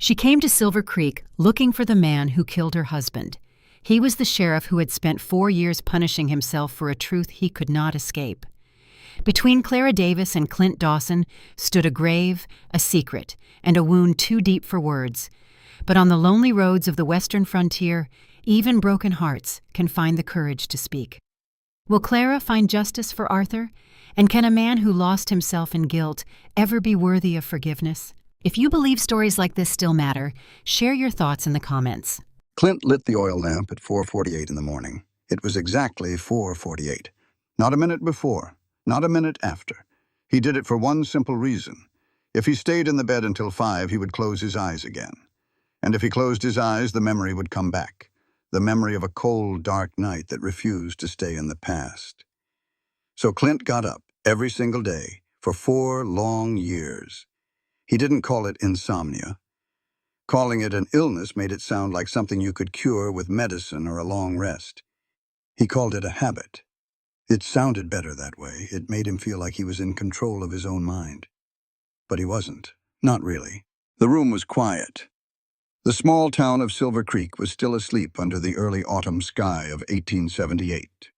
She came to Silver Creek looking for the man who killed her husband. He was the sheriff who had spent 4 years punishing himself for a truth he could not escape. Between Clara Davis and Clint Dawson stood a grave, a secret, and a wound too deep for words. But on the lonely roads of the western frontier, even broken hearts can find the courage to speak. Will Clara find justice for Arthur? And can a man who lost himself in guilt ever be worthy of forgiveness? If you believe stories like this still matter, share your thoughts in the comments. Clint lit the oil lamp at 4:48 in the morning. It was exactly 4:48. Not a minute before, not a minute after. He did it for one simple reason. If he stayed in the bed until 5, he would close his eyes again. And if he closed his eyes, the memory would come back. The memory of a cold, dark night that refused to stay in the past. So Clint got up every single day for 4 long years. He didn't call it insomnia. Calling it an illness made it sound like something you could cure with medicine or a long rest. He called it a habit. It sounded better that way. It made him feel like he was in control of his own mind. But he wasn't. Not really. The room was quiet. The small town of Silver Creek was still asleep under the early autumn sky of 1878.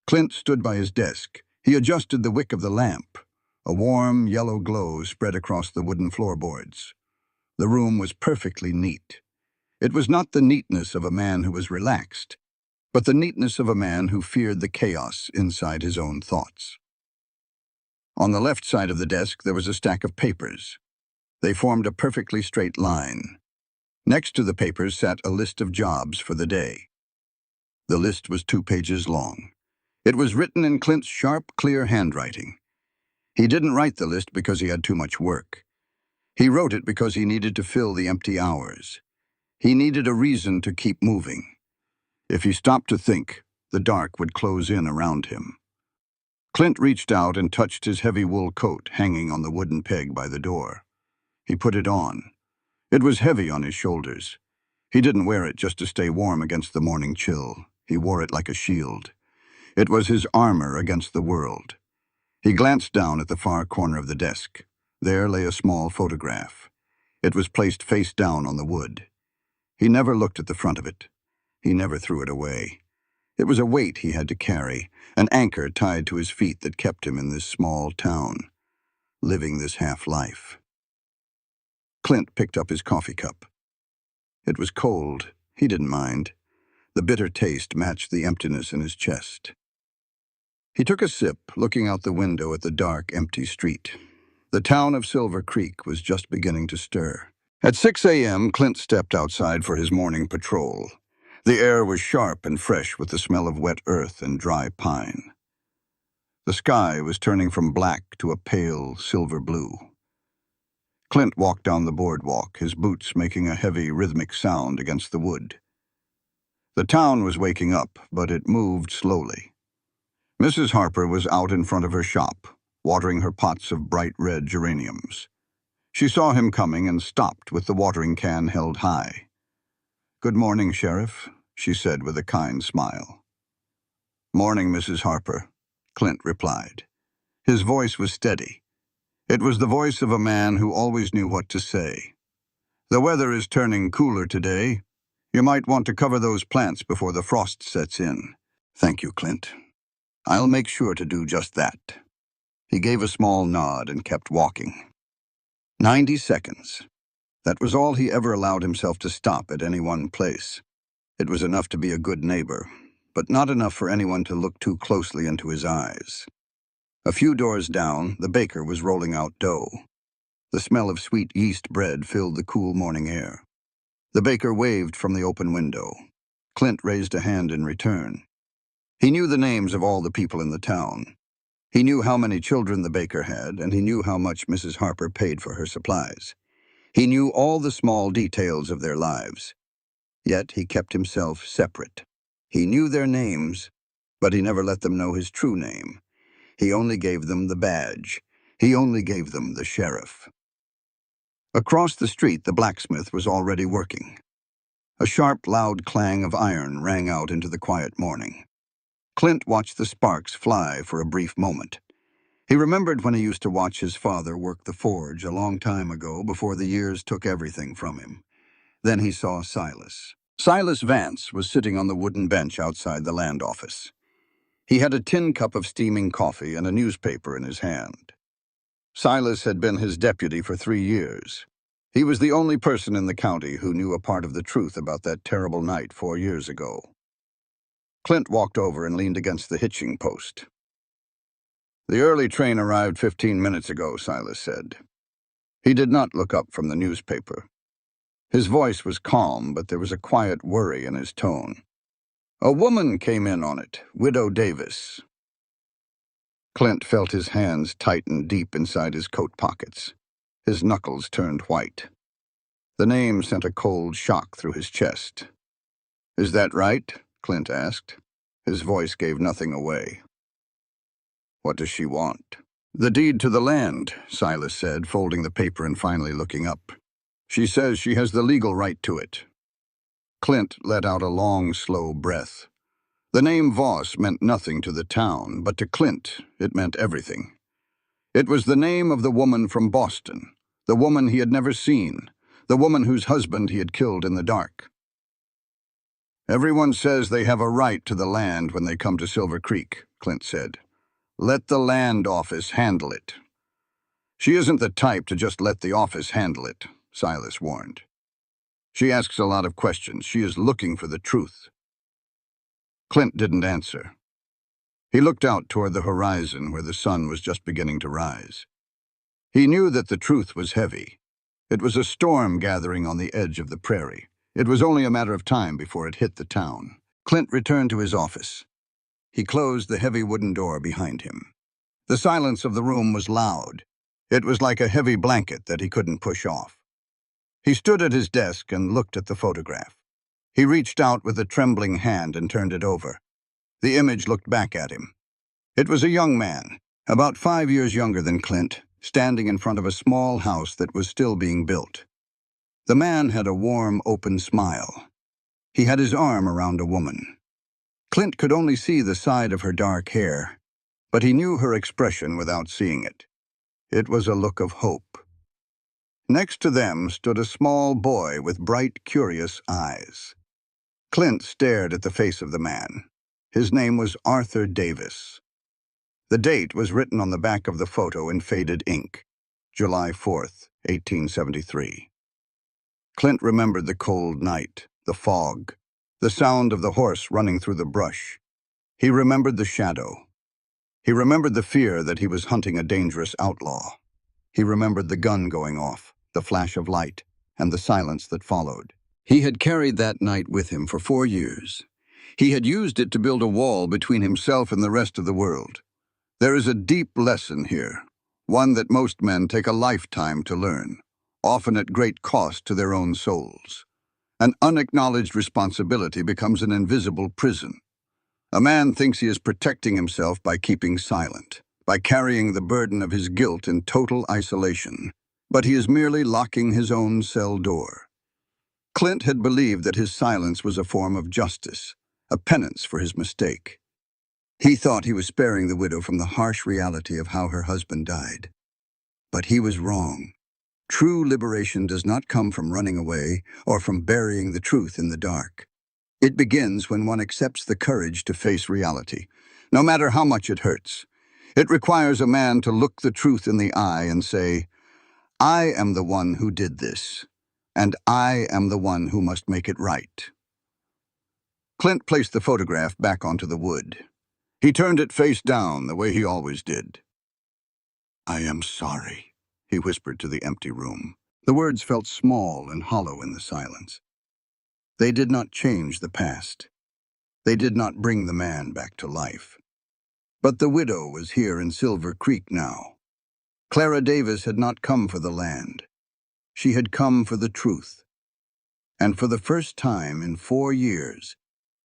Clint stood by his desk. He adjusted the wick of the lamp. A warm, yellow glow spread across the wooden floorboards. The room was perfectly neat. It was not the neatness of a man who was relaxed, but the neatness of a man who feared the chaos inside his own thoughts. On the left side of the desk there was a stack of papers. They formed a perfectly straight line. Next to the papers sat a list of jobs for the day. The list was 2 pages long. It was written in Clint's sharp, clear handwriting. He didn't write the list because he had too much work. He wrote it because he needed to fill the empty hours. He needed a reason to keep moving. If he stopped to think, the dark would close in around him. Clint reached out and touched his heavy wool coat hanging on the wooden peg by the door. He put it on. It was heavy on his shoulders. He didn't wear it just to stay warm against the morning chill. He wore it like a shield. It was his armor against the world. He glanced down at the far corner of the desk. There lay a small photograph. It was placed face down on the wood. He never looked at the front of it. He never threw it away. It was a weight he had to carry, an anchor tied to his feet that kept him in this small town, living this half-life. Clint picked up his coffee cup. It was cold. He didn't mind. The bitter taste matched the emptiness in his chest. He took a sip, looking out the window at the dark, empty street. The town of Silver Creek was just beginning to stir. At 6 a.m., Clint stepped outside for his morning patrol. The air was sharp and fresh with the smell of wet earth and dry pine. The sky was turning from black to a pale silver blue. Clint walked down the boardwalk, his boots making a heavy, rhythmic sound against the wood. The town was waking up, but it moved slowly. Mrs. Harper was out in front of her shop, watering her pots of bright red geraniums. She saw him coming and stopped with the watering can held high. "Good morning, Sheriff," she said with a kind smile. "Morning, Mrs. Harper," Clint replied. His voice was steady. It was the voice of a man who always knew what to say. "The weather is turning cooler today. You might want to cover those plants before the frost sets in." "Thank you, Clint. I'll make sure to do just that." He gave a small nod and kept walking. 90 seconds. That was all he ever allowed himself to stop at any one place. It was enough to be a good neighbor, but not enough for anyone to look too closely into his eyes. A few doors down, the baker was rolling out dough. The smell of sweet yeast bread filled the cool morning air. The baker waved from the open window. Clint raised a hand in return. He knew the names of all the people in the town. He knew how many children the baker had, and he knew how much Mrs. Harper paid for her supplies. He knew all the small details of their lives. Yet he kept himself separate. He knew their names, but he never let them know his true name. He only gave them the badge. He only gave them the sheriff. Across the street, the blacksmith was already working. A sharp, loud clang of iron rang out into the quiet morning. Clint watched the sparks fly for a brief moment. He remembered when he used to watch his father work the forge a long time ago before the years took everything from him. Then he saw Silas. Silas Vance was sitting on the wooden bench outside the land office. He had a tin cup of steaming coffee and a newspaper in his hand. Silas had been his deputy for 3 years. He was the only person in the county who knew a part of the truth about that terrible night 4 years ago. Clint walked over and leaned against the hitching post. "The early train arrived 15 minutes ago," Silas said. He did not look up from the newspaper. His voice was calm, but there was a quiet worry in his tone. "A woman came in on it, Widow Davis." Clint felt his hands tighten deep inside his coat pockets. His knuckles turned white. The name sent a cold shock through his chest. "Is that right?" Clint asked. His voice gave nothing away. "What does she want?" "The deed to the land," Silas said, folding the paper and finally looking up. "She says she has the legal right to it." Clint let out a long, slow breath. The name Voss meant nothing to the town, but to Clint it meant everything. It was the name of the woman from Boston, the woman he had never seen, the woman whose husband he had killed in the dark. "Everyone says they have a right to the land when they come to Silver Creek," Clint said. "Let the land office handle it." "She isn't the type to just let the office handle it," Silas warned. "She asks a lot of questions. She is looking for the truth." Clint didn't answer. He looked out toward the horizon where the sun was just beginning to rise. He knew that the truth was heavy. It was a storm gathering on the edge of the prairie. It was only a matter of time before it hit the town. Clint returned to his office. He closed the heavy wooden door behind him. The silence of the room was loud. It was like a heavy blanket that he couldn't push off. He stood at his desk and looked at the photograph. He reached out with a trembling hand and turned it over. The image looked back at him. It was a young man, about 5 years younger than Clint, standing in front of a small house that was still being built. The man had a warm, open smile. He had his arm around a woman. Clint could only see the side of her dark hair, but he knew her expression without seeing it. It was a look of hope. Next to them stood a small boy with bright, curious eyes. Clint stared at the face of the man. His name was Arthur Davis. The date was written on the back of the photo in faded ink, July 4th, 1873. Clint remembered the cold night, the fog, the sound of the horse running through the brush. He remembered the shadow. He remembered the fear that he was hunting a dangerous outlaw. He remembered the gun going off, the flash of light, and the silence that followed. He had carried that night with him for 4 years. He had used it to build a wall between himself and the rest of the world. There is a deep lesson here, one that most men take a lifetime to learn, often at great cost to their own souls. An unacknowledged responsibility becomes an invisible prison. A man thinks he is protecting himself by keeping silent, by carrying the burden of his guilt in total isolation, but he is merely locking his own cell door. Clint had believed that his silence was a form of justice, a penance for his mistake. He thought he was sparing the widow from the harsh reality of how her husband died. But he was wrong. True liberation does not come from running away or from burying the truth in the dark. It begins when one accepts the courage to face reality, no matter how much it hurts. It requires a man to look the truth in the eye and say, "I am the one who did this, and I am the one who must make it right." Clint placed the photograph back onto the wood. He turned it face down, the way he always did. "I am sorry," he whispered to the empty room. The words felt small and hollow in the silence. They did not change the past. They did not bring the man back to life. But the widow was here in Silver Creek now. Clara Davis had not come for the land. She had come for the truth. And for the first time in 4 years,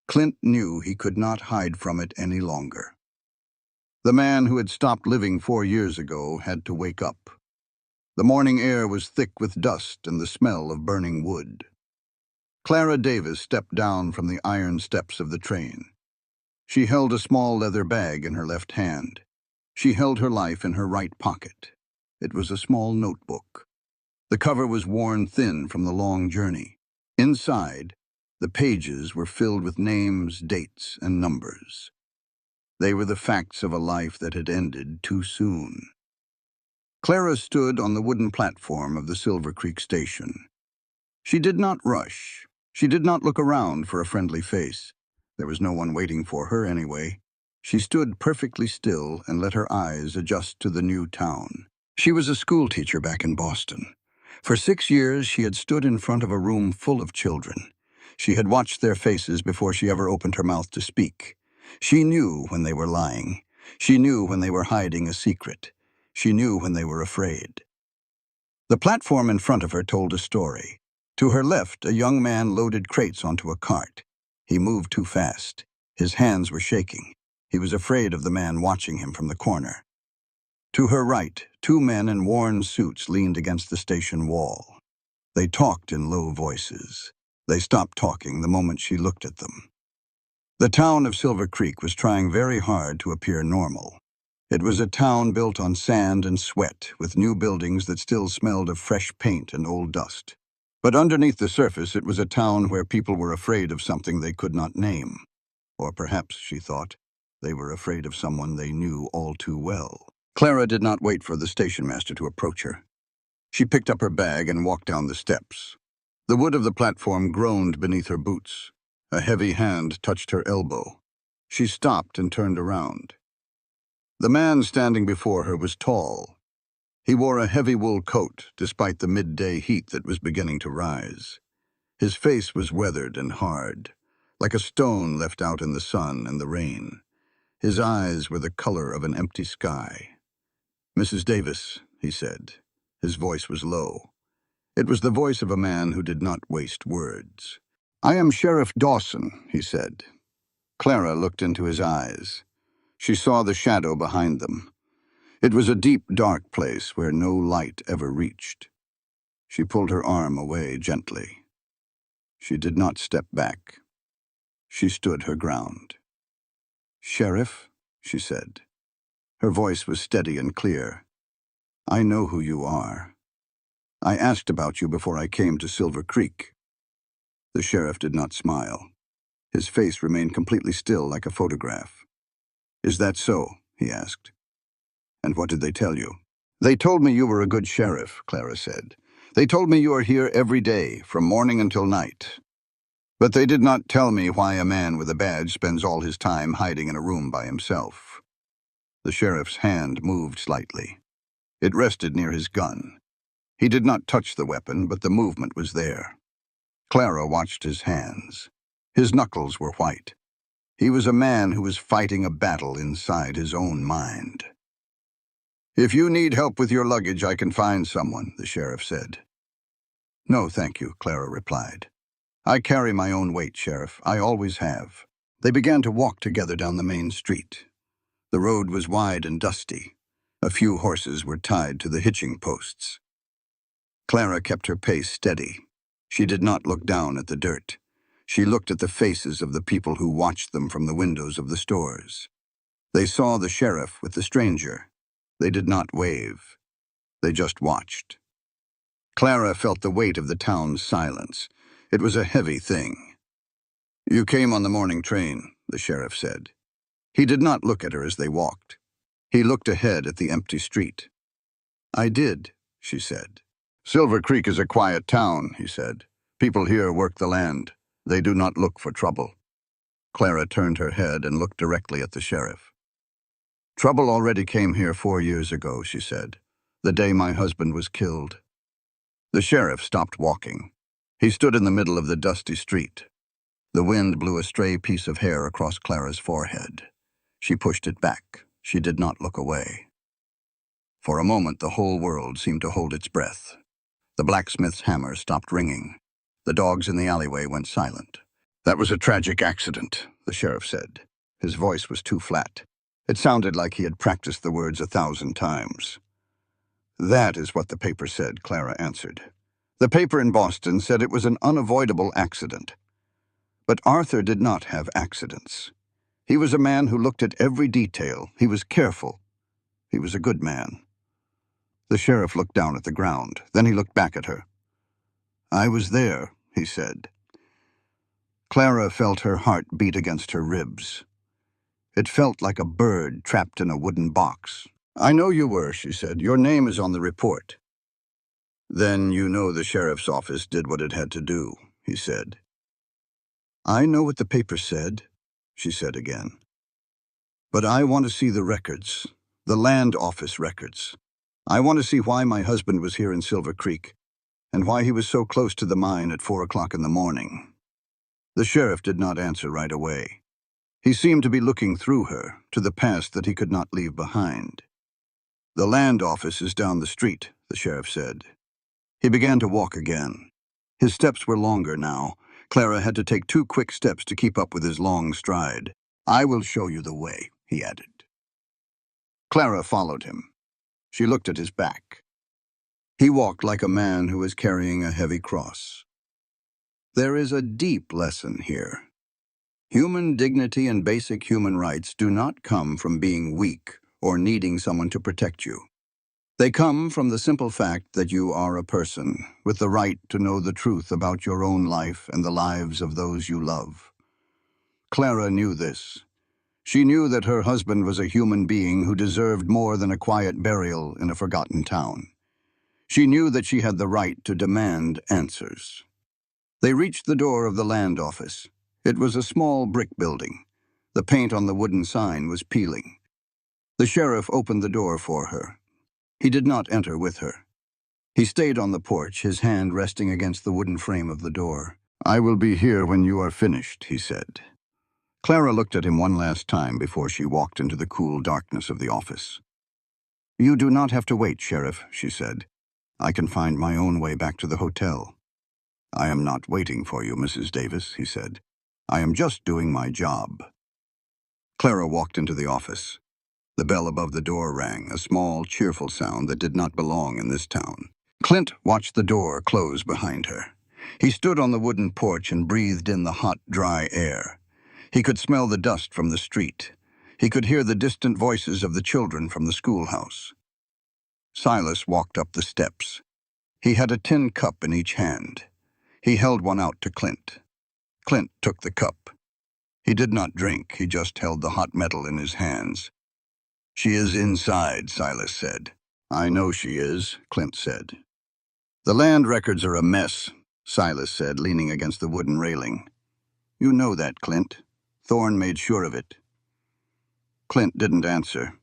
Clint knew he could not hide from it any longer. The man who had stopped living 4 years ago had to wake up. The morning air was thick with dust and the smell of burning wood. Clara Davis stepped down from the iron steps of the train. She held a small leather bag in her left hand. She held her life in her right pocket. It was a small notebook. The cover was worn thin from the long journey. Inside, the pages were filled with names, dates, and numbers. They were the facts of a life that had ended too soon. Clara stood on the wooden platform of the Silver Creek station. She did not rush. She did not look around for a friendly face. There was no one waiting for her anyway. She stood perfectly still and let her eyes adjust to the new town. She was a schoolteacher back in Boston. For 6 years, she had stood in front of a room full of children. She had watched their faces before she ever opened her mouth to speak. She knew when they were lying. She knew when they were hiding a secret. She knew when they were afraid. The platform in front of her told a story. To her left, a young man loaded crates onto a cart. He moved too fast. His hands were shaking. He was afraid of the man watching him from the corner. To her right, 2 men in worn suits leaned against the station wall. They talked in low voices. They stopped talking the moment she looked at them. The town of Silver Creek was trying very hard to appear normal. It was a town built on sand and sweat, with new buildings that still smelled of fresh paint and old dust. But underneath the surface, it was a town where people were afraid of something they could not name. Or perhaps, she thought, they were afraid of someone they knew all too well. Clara did not wait for the station master to approach her. She picked up her bag and walked down the steps. The wood of the platform groaned beneath her boots. A heavy hand touched her elbow. She stopped and turned around. The man standing before her was tall. He wore a heavy wool coat, despite the midday heat that was beginning to rise. His face was weathered and hard, like a stone left out in the sun and the rain. His eyes were the color of an empty sky. "Mrs. Davis," he said. His voice was low. It was the voice of a man who did not waste words. "I am Sheriff Dawson," he said. Clara looked into his eyes. She saw the shadow behind them. It was a deep, dark place where no light ever reached. She pulled her arm away gently. She did not step back. She stood her ground. "Sheriff," she said. Her voice was steady and clear. "I know who you are. I asked about you before I came to Silver Creek." The sheriff did not smile. His face remained completely still, like a photograph. "Is that so?" he asked. "And what did they tell you?" "They told me you were a good sheriff," Clara said. "They told me you are here every day, from morning until night. But they did not tell me why a man with a badge spends all his time hiding in a room by himself." The sheriff's hand moved slightly. It rested near his gun. He did not touch the weapon, but the movement was there. Clara watched his hands. His knuckles were white. He was a man who was fighting a battle inside his own mind. "If you need help with your luggage, I can find someone," the sheriff said. "No, thank you," Clara replied. "I carry my own weight, Sheriff. I always have." They began to walk together down the main street. The road was wide and dusty. A few horses were tied to the hitching posts. Clara kept her pace steady. She did not look down at the dirt. She looked at the faces of the people who watched them from the windows of the stores. They saw the sheriff with the stranger. They did not wave. They just watched. Clara felt the weight of the town's silence. It was a heavy thing. "You came on the morning train," the sheriff said. He did not look at her as they walked. He looked ahead at the empty street. "I did," she said. "Silver Creek is a quiet town," he said. "People here work the land. They do not look for trouble." Clara turned her head and looked directly at the sheriff. "Trouble already came here 4 years ago," she said. "The day my husband was killed." The sheriff stopped walking. He stood in the middle of the dusty street. The wind blew a stray piece of hair across Clara's forehead. She pushed it back. She did not look away. For a moment, the whole world seemed to hold its breath. The blacksmith's hammer stopped ringing. The dogs in the alleyway went silent. "That was a tragic accident," the sheriff said. His voice was too flat. It sounded like he had practiced the words 1,000 times. "That is what the paper said," Clara answered. "The paper in Boston said it was an unavoidable accident. But Arthur did not have accidents. He was a man who looked at every detail. He was careful. He was a good man. The sheriff looked down at the ground. Then he looked back at her. "I was there," he said. Clara felt her heart beat against her ribs. It felt like a bird trapped in a wooden box. "I know you were," she said. "Your name is on the report." "Then you know the sheriff's office did what it had to do," he said. "I know what the paper said," she said again. "But I want to see the records, the land office records. I want to see why my husband was here in Silver Creek, and why he was so close to the mine at 4 o'clock in the morning." The sheriff did not answer right away. He seemed to be looking through her, to the past that he could not leave behind. "The land office is down the street," the sheriff said. He began to walk again. His steps were longer now. Clara had to take 2 quick steps to keep up with his long stride. "I will show you the way," he added. Clara followed him. She looked at his back. He walked like a man who is carrying a heavy cross. There is a deep lesson here. Human dignity and basic human rights do not come from being weak or needing someone to protect you. They come from the simple fact that you are a person with the right to know the truth about your own life and the lives of those you love. Clara knew this. She knew that her husband was a human being who deserved more than a quiet burial in a forgotten town. She knew that she had the right to demand answers. They reached the door of the land office. It was a small brick building. The paint on the wooden sign was peeling. The sheriff opened the door for her. He did not enter with her. He stayed on the porch, his hand resting against the wooden frame of the door. "I will be here when you are finished," he said. Clara looked at him one last time before she walked into the cool darkness of the office. "You do not have to wait, Sheriff," she said. "I can find my own way back to the hotel." "I am not waiting for you, Mrs. Davis," he said. "I am just doing my job." Clara walked into the office. The bell above the door rang, a small, cheerful sound that did not belong in this town. Clint watched the door close behind her. He stood on the wooden porch and breathed in the hot, dry air. He could smell the dust from the street. He could hear the distant voices of the children from the schoolhouse. Silas walked up the steps. He had a tin cup in each hand. He held one out to Clint. Clint took the cup. He did not drink, he just held the hot metal in his hands. "She is inside," Silas said. "I know she is," Clint said. "The land records are a mess," Silas said, leaning against the wooden railing. "You know that, Clint. Thorne made sure of it." Clint didn't answer.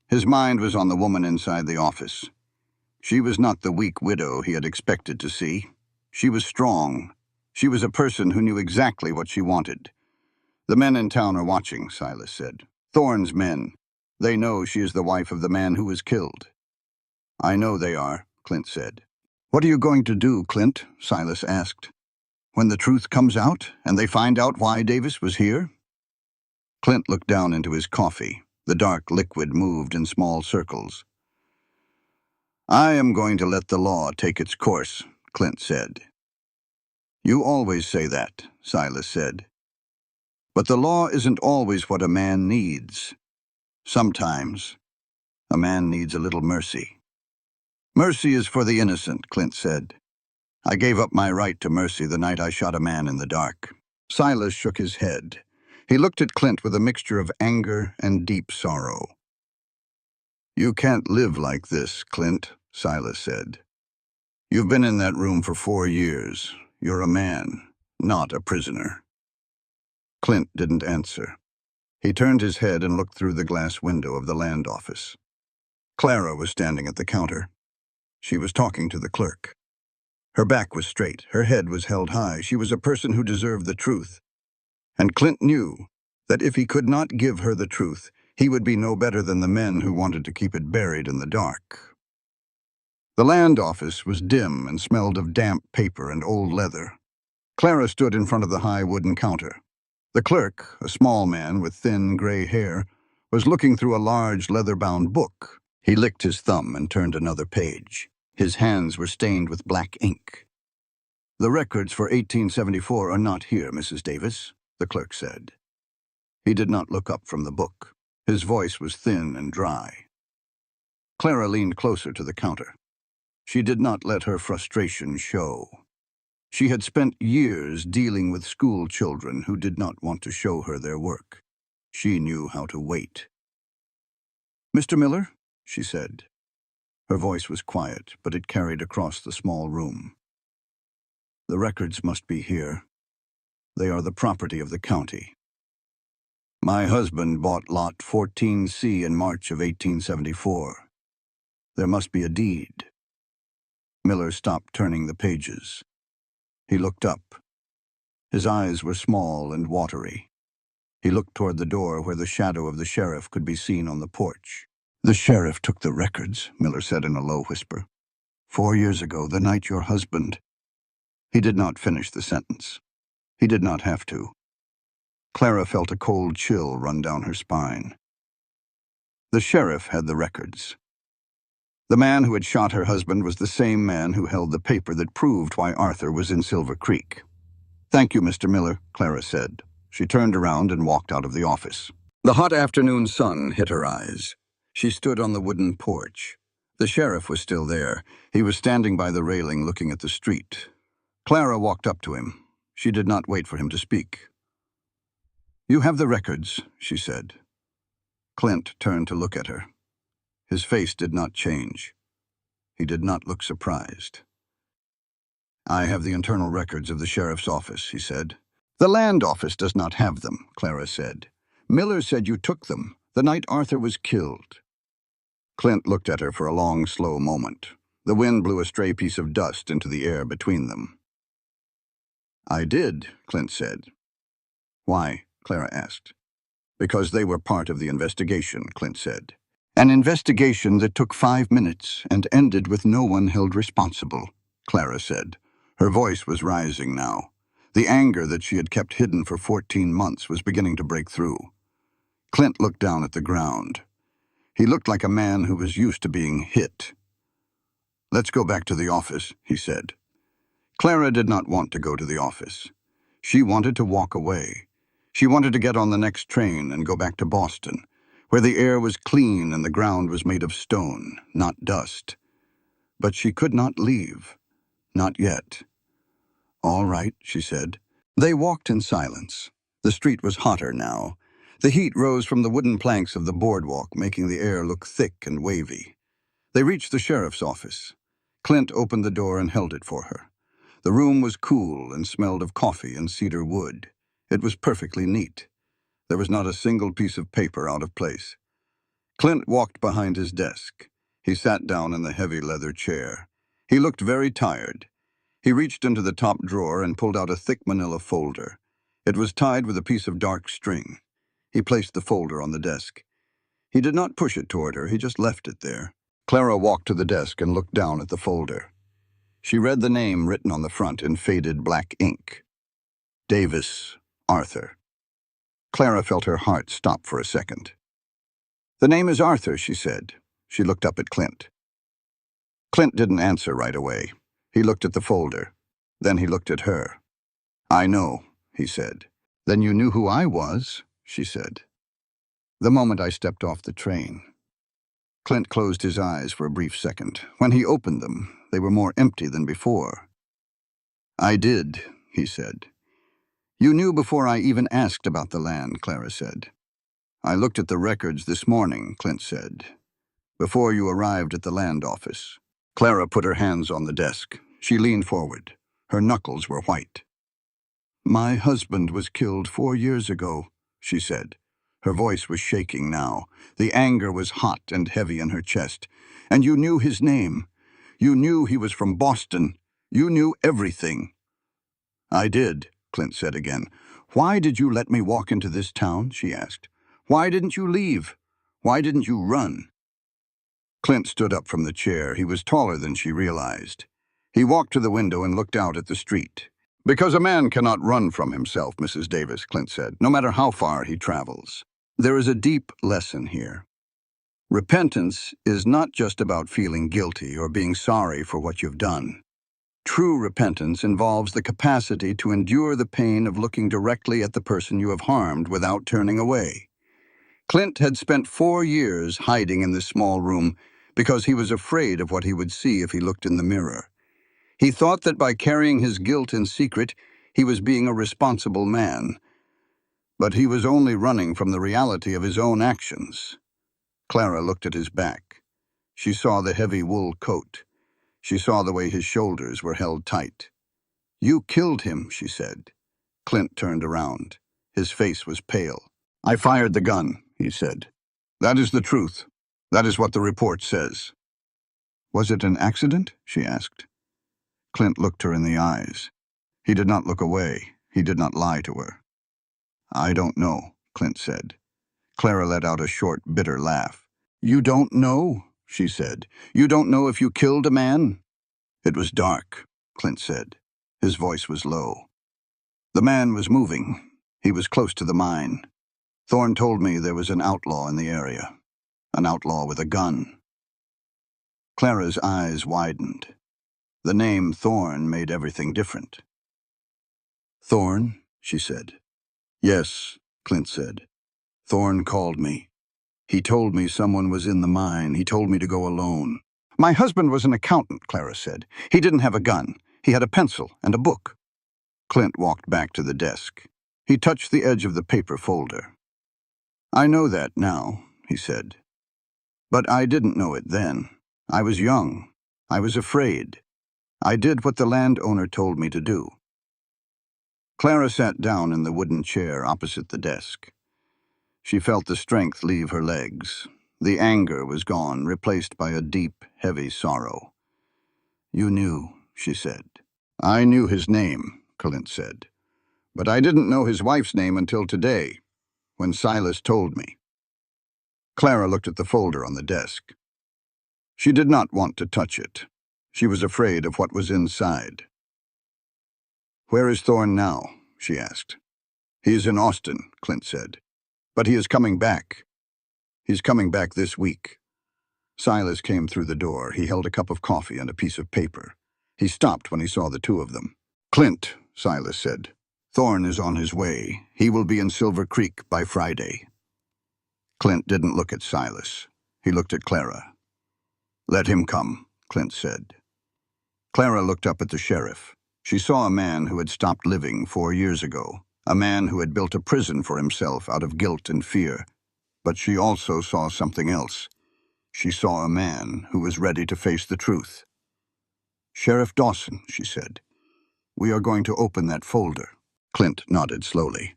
His mind was on the woman inside the office. She was not the weak widow he had expected to see. She was strong. She was a person who knew exactly what she wanted. "The men in town are watching," Silas said. "Thorne's men. They know she is the wife of the man who was killed." "I know they are," Clint said. "What are you going to do, Clint?" Silas asked. "When the truth comes out and they find out why Davis was here?" Clint looked down into his coffee. The dark liquid moved in small circles. "I am going to let the law take its course," Clint said. "You always say that," Silas said. "But the law isn't always what a man needs. Sometimes a man needs a little mercy." "Mercy is for the innocent," Clint said. "I gave up my right to mercy the night I shot a man in the dark." Silas shook his head. He looked at Clint with a mixture of anger and deep sorrow. "You can't live like this, Clint," Silas said. "You've been in that room for 4 years. You're a man, not a prisoner." Clint didn't answer. He turned his head and looked through the glass window of the land office. Clara was standing at the counter. She was talking to the clerk. Her back was straight, her head was held high. She was a person who deserved the truth. And Clint knew that if he could not give her the truth, he would be no better than the men who wanted to keep it buried in the dark. The land office was dim and smelled of damp paper and old leather. Clara stood in front of the high wooden counter. The clerk, a small man with thin gray hair, was looking through a large leather-bound book. He licked his thumb and turned another page. His hands were stained with black ink. "The records for 1874 are not here, Mrs. Davis," the clerk said. He did not look up from the book. His voice was thin and dry. Clara leaned closer to the counter. She did not let her frustration show. She had spent years dealing with school children who did not want to show her their work. She knew how to wait. "Mr. Miller," she said. Her voice was quiet, but it carried across the small room. "The records must be here. They are the property of the county. My husband bought Lot 14C in March of 1874. There must be a deed." Miller stopped turning the pages. He looked up. His eyes were small and watery. He looked toward the door where the shadow of the sheriff could be seen on the porch. "The sheriff took the records," Miller said in a low whisper. "4 years ago, the night your husband—" He did not finish the sentence. He did not have to. Clara felt a cold chill run down her spine. The sheriff had the records. The man who had shot her husband was the same man who held the paper that proved why Arthur was in Silver Creek. "Thank you, Mr. Miller," Clara said. She turned around and walked out of the office. The hot afternoon sun hit her eyes. She stood on the wooden porch. The sheriff was still there. He was standing by the railing looking at the street. Clara walked up to him. She did not wait for him to speak. "You have the records," she said. Clint turned to look at her. His face did not change. He did not look surprised. "I have the internal records of the sheriff's office," he said. "The land office does not have them," Clara said. "Miller said you took them the night Arthur was killed." Clint looked at her for a long, slow moment. The wind blew a stray piece of dust into the air between them. "I did," Clint said. "Why?" Clara asked. "Because they were part of the investigation," Clint said. "An investigation that took 5 minutes and ended with no one held responsible," Clara said. Her voice was rising now. The anger that she had kept hidden for 14 months was beginning to break through. Clint looked down at the ground. He looked like a man who was used to being hit. "Let's go back to the office," he said. Clara did not want to go to the office. She wanted to walk away. She wanted to get on the next train and go back to Boston, where the air was clean and the ground was made of stone, not dust. But she could not leave. Not yet. "All right," she said. They walked in silence. The street was hotter now. The heat rose from the wooden planks of the boardwalk, making the air look thick and wavy. They reached the sheriff's office. Clint opened the door and held it for her. The room was cool and smelled of coffee and cedar wood. It was perfectly neat. There was not a single piece of paper out of place. Clint walked behind his desk. He sat down in the heavy leather chair. He looked very tired. He reached into the top drawer and pulled out a thick manila folder. It was tied with a piece of dark string. He placed the folder on the desk. He did not push it toward her, he just left it there. Clara walked to the desk and looked down at the folder. She read the name written on the front in faded black ink. Davis, Arthur. Clara felt her heart stop for a second. "The name is Arthur," she said. She looked up at Clint. Clint didn't answer right away. He looked at the folder. Then he looked at her. "I know," he said. "Then you knew who I was," she said. "The moment I stepped off the train." Clint closed his eyes for a brief second. When he opened them, they were more empty than before. "I did," he said. "You knew before I even asked about the land," Clara said. "I looked at the records this morning," Clint said, "before you arrived at the land office." Clara put her hands on the desk. She leaned forward. Her knuckles were white. "My husband was killed 4 years ago," she said. Her voice was shaking now. The anger was hot and heavy in her chest. "And you knew his name. You knew he was from Boston. You knew everything." "I did," Clint said again. "Why did you let me walk into this town?" she asked. "Why didn't you leave? Why didn't you run?" Clint stood up from the chair. He was taller than she realized. He walked to the window and looked out at the street. "Because a man cannot run from himself, Mrs. Davis," Clint said, "no matter how far he travels. There is a deep lesson here. Repentance is not just about feeling guilty or being sorry for what you've done. True repentance involves the capacity to endure the pain of looking directly at the person you have harmed without turning away. Clint had spent 4 years hiding in this small room, because he was afraid of what he would see if he looked in the mirror. He thought that by carrying his guilt in secret, he was being a responsible man. But he was only running from the reality of his own actions. Clara looked at his back. She saw the heavy wool coat. She saw the way his shoulders were held tight. "You killed him," she said. Clint turned around. His face was pale. "I fired the gun," he said. "That is the truth. That is what the report says." "Was it an accident?" she asked. Clint looked her in the eyes. He did not look away. He did not lie to her. "I don't know," Clint said. Clara let out a short, bitter laugh. "You don't know?" she said. "You don't know if you killed a man?" "It was dark," Clint said. His voice was low. "The man was moving. He was close to the mine. Thorne told me there was an outlaw in the area. An outlaw with a gun." Clara's eyes widened. The name Thorne made everything different. "Thorne?" she said. "Yes," Clint said. "Thorne called me. He told me someone was in the mine. He told me to go alone." "My husband was an accountant," Clara said. "He didn't have a gun. He had a pencil and a book." Clint walked back to the desk. He touched the edge of the paper folder. "I know that now," he said. "But I didn't know it then. I was young. I was afraid. I did what the landowner told me to do." Clara sat down in the wooden chair opposite the desk. She felt the strength leave her legs. The anger was gone, replaced by a deep, heavy sorrow. "You knew," she said. "I knew his name," Clint said. "But I didn't know his wife's name until today, when Silas told me." Clara looked at the folder on the desk. She did not want to touch it. She was afraid of what was inside. "Where is Thorne now?" she asked. "He is in Austin," Clint said. "But he is coming back. He's coming back this week." Silas came through the door. He held a cup of coffee and a piece of paper. He stopped when he saw the two of them. "Clint," Silas said, "Thorne is on his way. He will be in Silver Creek by Friday." Clint didn't look at Silas. He looked at Clara. "Let him come," Clint said. Clara looked up at the sheriff. She saw a man who had stopped living 4 years ago, a man who had built a prison for himself out of guilt and fear. But she also saw something else. She saw a man who was ready to face the truth. "Sheriff Dawson," she said, "we are going to open that folder." Clint nodded slowly.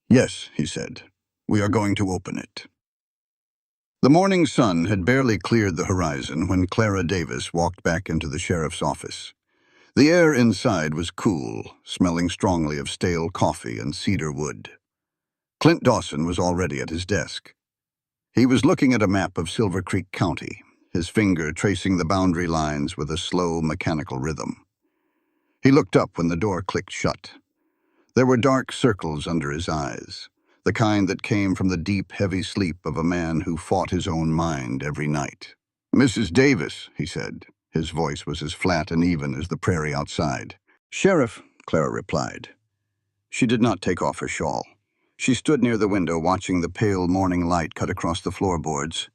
"Yes," he said, "we are going to open it." The morning sun had barely cleared the horizon when Clara Davis walked back into the sheriff's office. The air inside was cool, smelling strongly of stale coffee and cedar wood. Clint Dawson was already at his desk. He was looking at a map of Silver Creek County, his finger tracing the boundary lines with a slow, mechanical rhythm. He looked up when the door clicked shut. There were dark circles under his eyes, the kind that came from the deep, heavy sleep of a man who fought his own mind every night. "Mrs. Davis," he said. His voice was as flat and even as the prairie outside. "Sheriff," Clara replied. She did not take off her shawl. She stood near the window watching the pale morning light cut across the floorboards.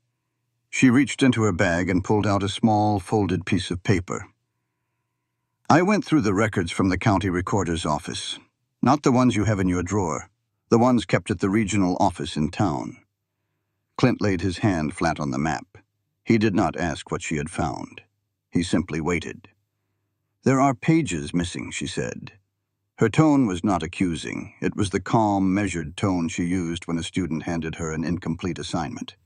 She reached into her bag and pulled out a small, folded piece of paper. "I went through the records from the county recorder's office. Not the ones you have in your drawer, the ones kept at the regional office in town." Clint laid his hand flat on the map. He did not ask what she had found. He simply waited. "There are pages missing," she said. Her tone was not accusing. It was the calm, measured tone she used when a student handed her an incomplete assignment.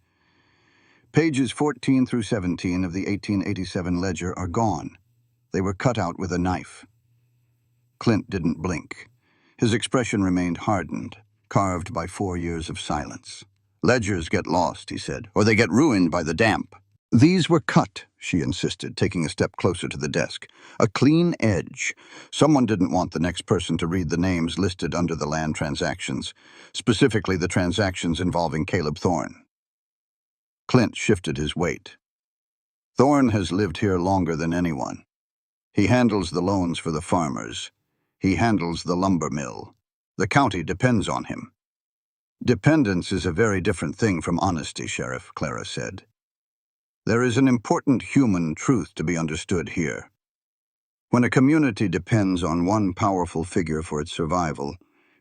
"Pages 14 through 17 of the 1887 ledger are gone. They were cut out with a knife." Clint didn't blink. His expression remained hardened, carved by 4 years of silence. "Ledgers get lost," he said, "or they get ruined by the damp." "These were cut," she insisted, taking a step closer to the desk. "A clean edge. Someone didn't want the next person to read the names listed under the land transactions, specifically the transactions involving Caleb Thorne." Clint shifted his weight. "Thorne has lived here longer than anyone. He handles the loans for the farmers. He handles the lumber mill. The county depends on him." "Dependence is a very different thing from honesty, Sheriff," Clara said. There is an important human truth to be understood here. When a community depends on one powerful figure for its survival,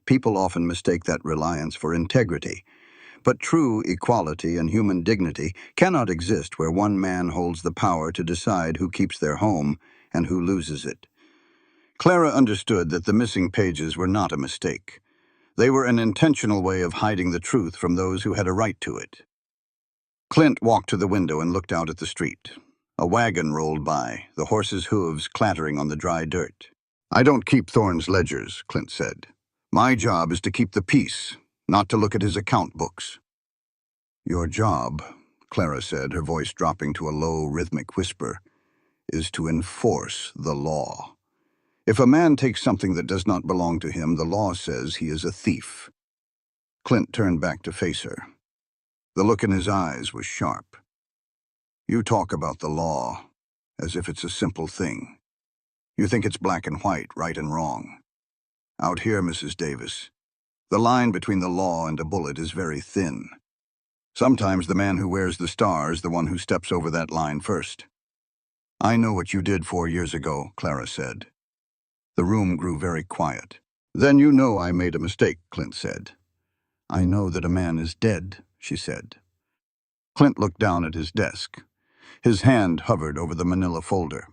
people often mistake that reliance for integrity. But true equality and human dignity cannot exist where one man holds the power to decide who keeps their home and who loses it. Clara understood that the missing pages were not a mistake. They were an intentional way of hiding the truth from those who had a right to it. Clint walked to the window and looked out at the street. A wagon rolled by, the horse's hooves clattering on the dry dirt. "I don't keep Thorne's ledgers," Clint said. "My job is to keep the peace, not to look at his account books." "Your job," Clara said, her voice dropping to a low, rhythmic whisper, "is to enforce the law. If a man takes something that does not belong to him, the law says he is a thief." Clint turned back to face her. The look in his eyes was sharp. "You talk about the law as if it's a simple thing. You think it's black and white, right and wrong. Out here, Mrs. Davis, the line between the law and a bullet is very thin. Sometimes the man who wears the star is the one who steps over that line first." "I know what you did 4 years ago," Clara said. The room grew very quiet. "Then you know I made a mistake," Clint said. "I know that a man is dead," she said. Clint looked down at his desk. His hand hovered over the manila folder.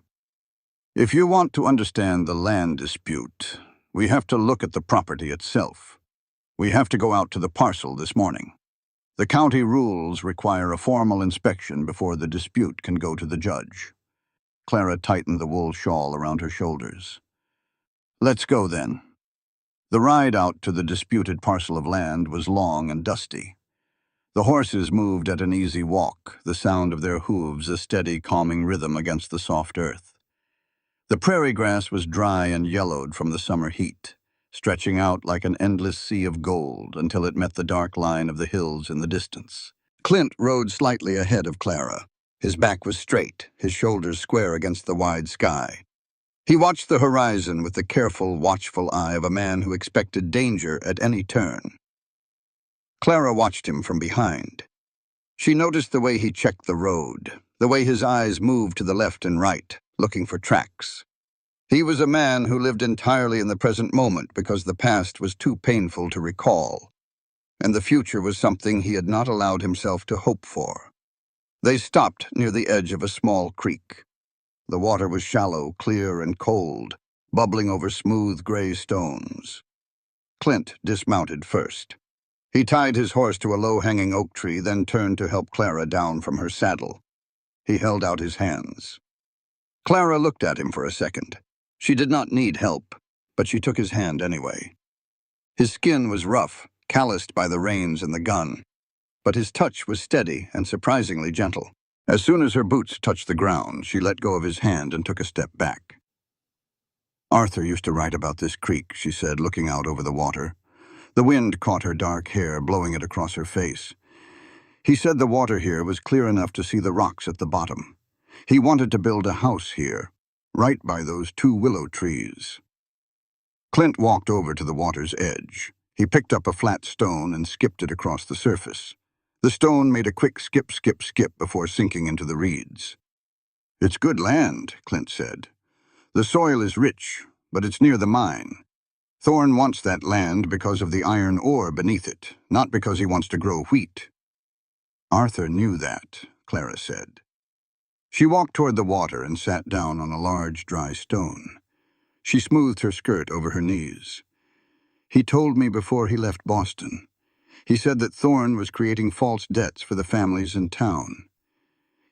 "If you want to understand the land dispute, we have to look at the property itself. We have to go out to the parcel this morning. The county rules require a formal inspection before the dispute can go to the judge." Clara tightened the wool shawl around her shoulders. "Let's go, then." The ride out to the disputed parcel of land was long and dusty. The horses moved at an easy walk, the sound of their hooves a steady, calming rhythm against the soft earth. The prairie grass was dry and yellowed from the summer heat, stretching out like an endless sea of gold until it met the dark line of the hills in the distance. Clint rode slightly ahead of Clara. His back was straight, his shoulders square against the wide sky. He watched the horizon with the careful, watchful eye of a man who expected danger at any turn. Clara watched him from behind. She noticed the way he checked the road, the way his eyes moved to the left and right, looking for tracks. He was a man who lived entirely in the present moment because the past was too painful to recall, and the future was something he had not allowed himself to hope for. They stopped near the edge of a small creek. The water was shallow, clear, and cold, bubbling over smooth gray stones. Clint dismounted first. He tied his horse to a low-hanging oak tree, then turned to help Clara down from her saddle. He held out his hands. Clara looked at him for a second. She did not need help, but she took his hand anyway. His skin was rough, calloused by the reins and the gun, but his touch was steady and surprisingly gentle. As soon as her boots touched the ground, she let go of his hand and took a step back. "Arthur used to write about this creek," she said, looking out over the water. The wind caught her dark hair, blowing it across her face. "He said the water here was clear enough to see the rocks at the bottom. He wanted to build a house here, right by those 2 willow trees." Clint walked over to the water's edge. He picked up a flat stone and skipped it across the surface. The stone made a quick skip, skip, skip before sinking into the reeds. "It's good land," Clint said. "The soil is rich, but it's near the mine. Thorne wants that land because of the iron ore beneath it, not because he wants to grow wheat." "Arthur knew that," Clara said. She walked toward the water and sat down on a large, dry stone. She smoothed her skirt over her knees. "He told me before he left Boston. He said that Thorne was creating false debts for the families in town.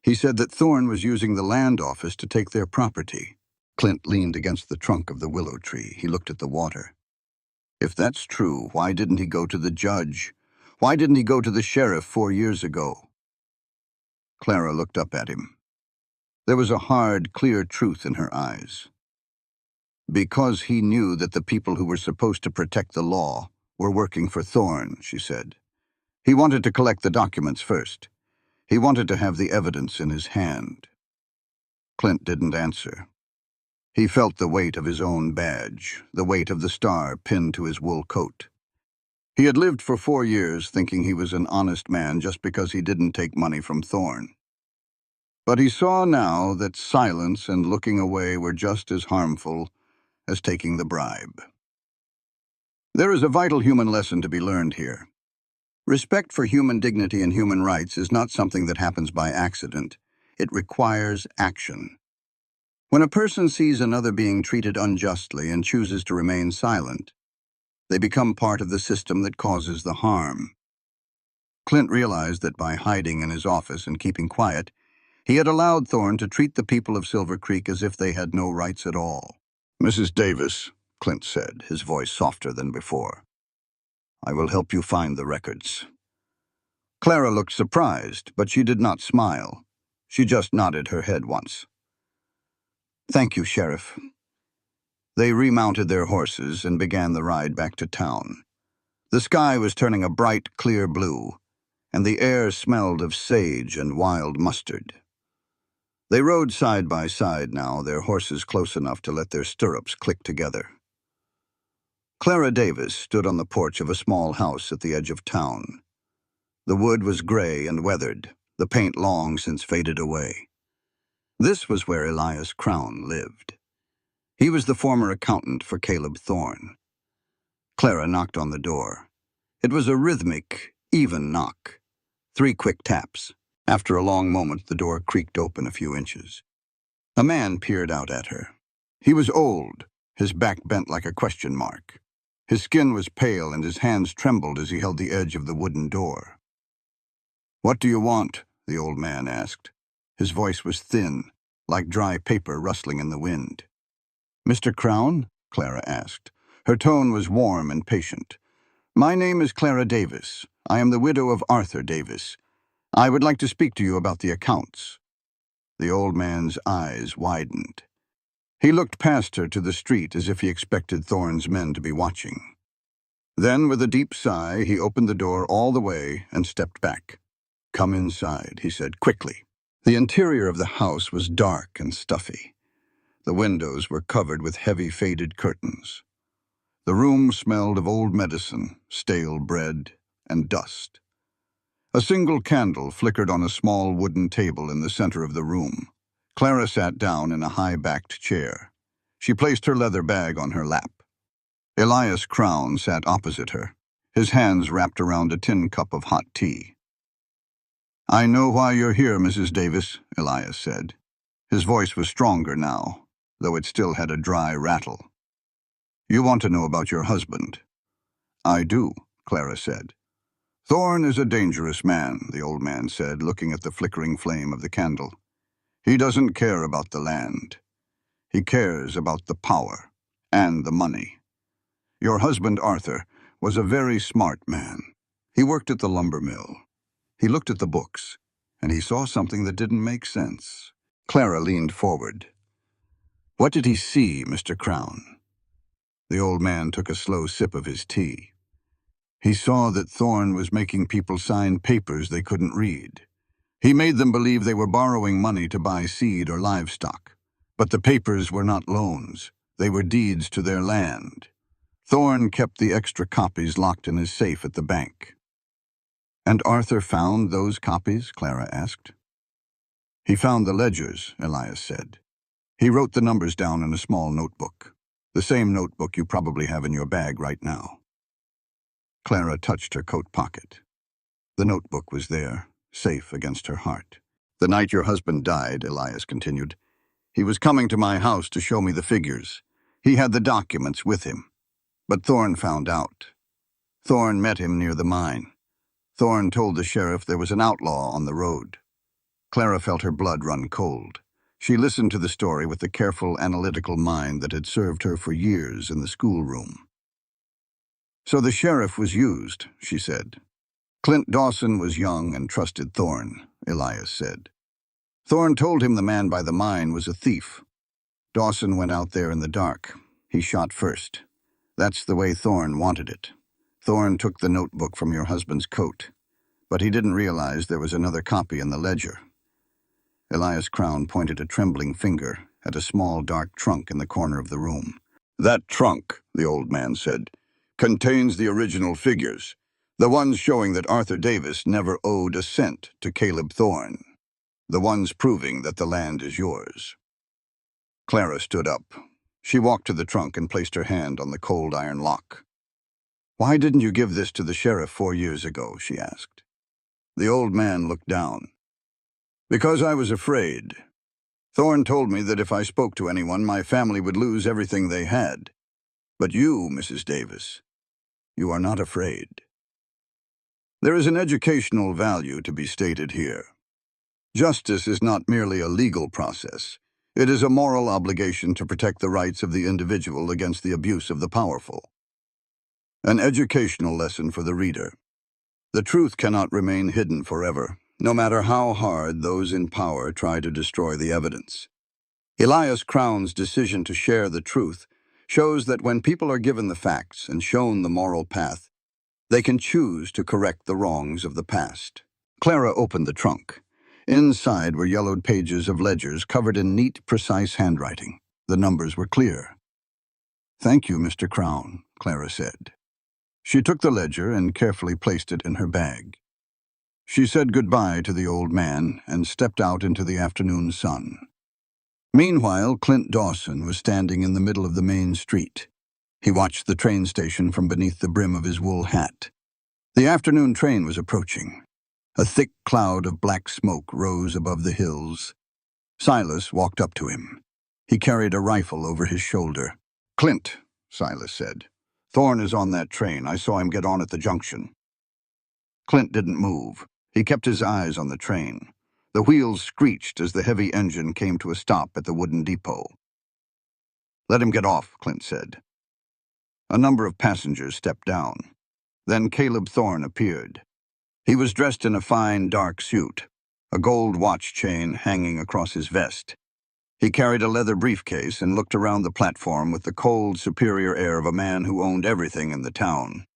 He said that Thorne was using the land office to take their property." Clint leaned against the trunk of the willow tree. He looked at the water. "If that's true, why didn't he go to the judge? Why didn't he go to the sheriff 4 years ago?" Clara looked up at him. There was a hard, clear truth in her eyes. "Because he knew that the people who were supposed to protect the law were working for Thorne," she said. "He wanted to collect the documents first. He wanted to have the evidence in his hand." Clint didn't answer. He felt the weight of his own badge, the weight of the star pinned to his wool coat. He had lived for 4 years thinking he was an honest man just because he didn't take money from Thorne. But he saw now that silence and looking away were just as harmful as taking the bribe. There is a vital human lesson to be learned here. Respect for human dignity and human rights is not something that happens by accident. It requires action. When a person sees another being treated unjustly and chooses to remain silent, they become part of the system that causes the harm. Clint realized that by hiding in his office and keeping quiet, he had allowed Thorne to treat the people of Silver Creek as if they had no rights at all. "Mrs. Davis," Clint said, his voice softer than before, "I will help you find the records." Clara looked surprised, but she did not smile. She just nodded her head once. "Thank you, Sheriff." They remounted their horses and began the ride back to town. The sky was turning a bright, clear blue, and the air smelled of sage and wild mustard. They rode side by side now, their horses close enough to let their stirrups click together. Clara Davis stood on the porch of a small house at the edge of town. The wood was gray and weathered, the paint long since faded away. This was where Elias Crown lived. He was the former accountant for Caleb Thorne. Clara knocked on the door. It was a rhythmic, even knock. 3 quick taps. After a long moment, the door creaked open a few inches. A man peered out at her. He was old, his back bent like a question mark. His skin was pale and his hands trembled as he held the edge of the wooden door. "What do you want?" the old man asked. His voice was thin, like dry paper rustling in the wind. "Mr. Crown?" Clara asked. Her tone was warm and patient. "My name is Clara Davis. I am the widow of Arthur Davis. I would like to speak to you about the accounts." The old man's eyes widened. He looked past her to the street as if he expected Thorne's men to be watching. Then, with a deep sigh, he opened the door all the way and stepped back. "Come inside," he said quickly. The interior of the house was dark and stuffy. The windows were covered with heavy faded curtains. The room smelled of old medicine, stale bread, and dust. A single candle flickered on a small wooden table in the center of the room. Clara sat down in a high-backed chair. She placed her leather bag on her lap. Elias Crown sat opposite her, his hands wrapped around a tin cup of hot tea. "I know why you're here, Mrs. Davis," Elias said. His voice was stronger now, though it still had a dry rattle. "You want to know about your husband." "I do," Clara said. "Thorne is a dangerous man," the old man said, looking at the flickering flame of the candle. "He doesn't care about the land. He cares about the power and the money. Your husband, Arthur, was a very smart man. He worked at the lumber mill. He looked at the books, and he saw something that didn't make sense." Clara leaned forward. "What did he see, Mr. Crown?" The old man took a slow sip of his tea. "He saw that Thorne was making people sign papers they couldn't read. He made them believe they were borrowing money to buy seed or livestock. But the papers were not loans. They were deeds to their land. Thorne kept the extra copies locked in his safe at the bank." "And Arthur found those copies?" Clara asked. "He found the ledgers," Elias said. "He wrote the numbers down in a small notebook. The same notebook you probably have in your bag right now." Clara touched her coat pocket. The notebook was there, safe against her heart. "The night your husband died," Elias continued, "he was coming to my house to show me the figures. He had the documents with him. But Thorne found out. Thorne met him near the mine. Thorne told the sheriff there was an outlaw on the road." Clara felt her blood run cold. She listened to the story with the careful, analytical mind that had served her for years in the schoolroom. "So the sheriff was used," she said. "Clint Dawson was young and trusted Thorne," Elias said. "Thorne told him the man by the mine was a thief. Dawson went out there in the dark. He shot first. That's the way Thorne wanted it. Thorne took the notebook from your husband's coat, but he didn't realize there was another copy in the ledger." Elias Crown pointed a trembling finger at a small dark trunk in the corner of the room. "That trunk," the old man said, "contains the original figures, the ones showing that Arthur Davis never owed a cent to Caleb Thorne." The ones proving that the land is yours. Clara stood up. She walked to the trunk and placed her hand on the cold iron lock. "Why didn't you give this to the sheriff 4 years ago?" she asked. The old man looked down. "Because I was afraid. Thorne told me that if I spoke to anyone, my family would lose everything they had. But you, Mrs. Davis, you are not afraid." There is an educational value to be stated here. Justice is not merely a legal process. It is a moral obligation to protect the rights of the individual against the abuse of the powerful. An educational lesson for the reader. The truth cannot remain hidden forever, no matter how hard those in power try to destroy the evidence. Elias Crown's decision to share the truth shows that when people are given the facts and shown the moral path, they can choose to correct the wrongs of the past. Clara opened the trunk. Inside were yellowed pages of ledgers covered in neat, precise handwriting. The numbers were clear. "Thank you, Mr. Crown," Clara said. She took the ledger and carefully placed it in her bag. She said goodbye to the old man and stepped out into the afternoon sun. Meanwhile, Clint Dawson was standing in the middle of the main street. He watched the train station from beneath the brim of his wool hat. The afternoon train was approaching. A thick cloud of black smoke rose above the hills. Silas walked up to him. He carried a rifle over his shoulder. "Clint," Silas said. "Thorne is on that train. I saw him get on at the junction." Clint didn't move. He kept his eyes on the train. The wheels screeched as the heavy engine came to a stop at the wooden depot. "Let him get off," Clint said. A number of passengers stepped down. Then Caleb Thorne appeared. He was dressed in a fine, dark suit, a gold watch chain hanging across his vest. He carried a leather briefcase and looked around the platform with the cold, superior air of a man who owned everything in the town.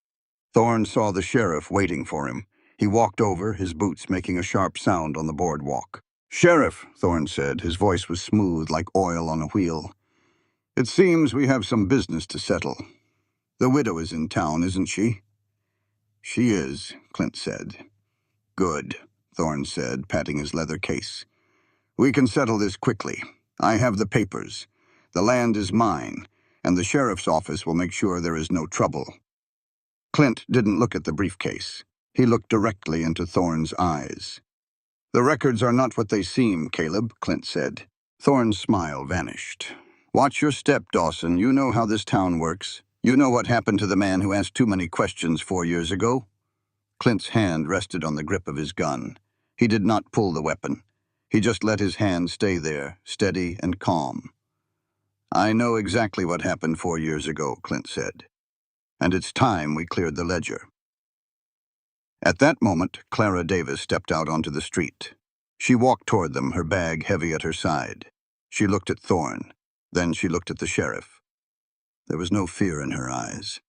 Thorne saw the sheriff waiting for him. He walked over, his boots making a sharp sound on the boardwalk. "Sheriff," Thorne said, his voice was smooth like oil on a wheel. "It seems we have some business to settle. The widow is in town, isn't she?" "She is," Clint said. "Good," Thorne said, patting his leather case. "We can settle this quickly. I have the papers. The land is mine, and the sheriff's office will make sure there is no trouble." Clint didn't look at the briefcase. He looked directly into Thorne's eyes. "The records are not what they seem, Caleb," Clint said. Thorne's smile vanished. "Watch your step, Dawson. You know how this town works. You know what happened to the man who asked too many questions 4 years ago?" Clint's hand rested on the grip of his gun. He did not pull the weapon. He just let his hand stay there, steady and calm. "I know exactly what happened 4 years ago," Clint said. "And it's time we cleared the ledger." At that moment, Clara Davis stepped out onto the street. She walked toward them, her bag heavy at her side. She looked at Thorne. Then she looked at the sheriff. There was no fear in her eyes.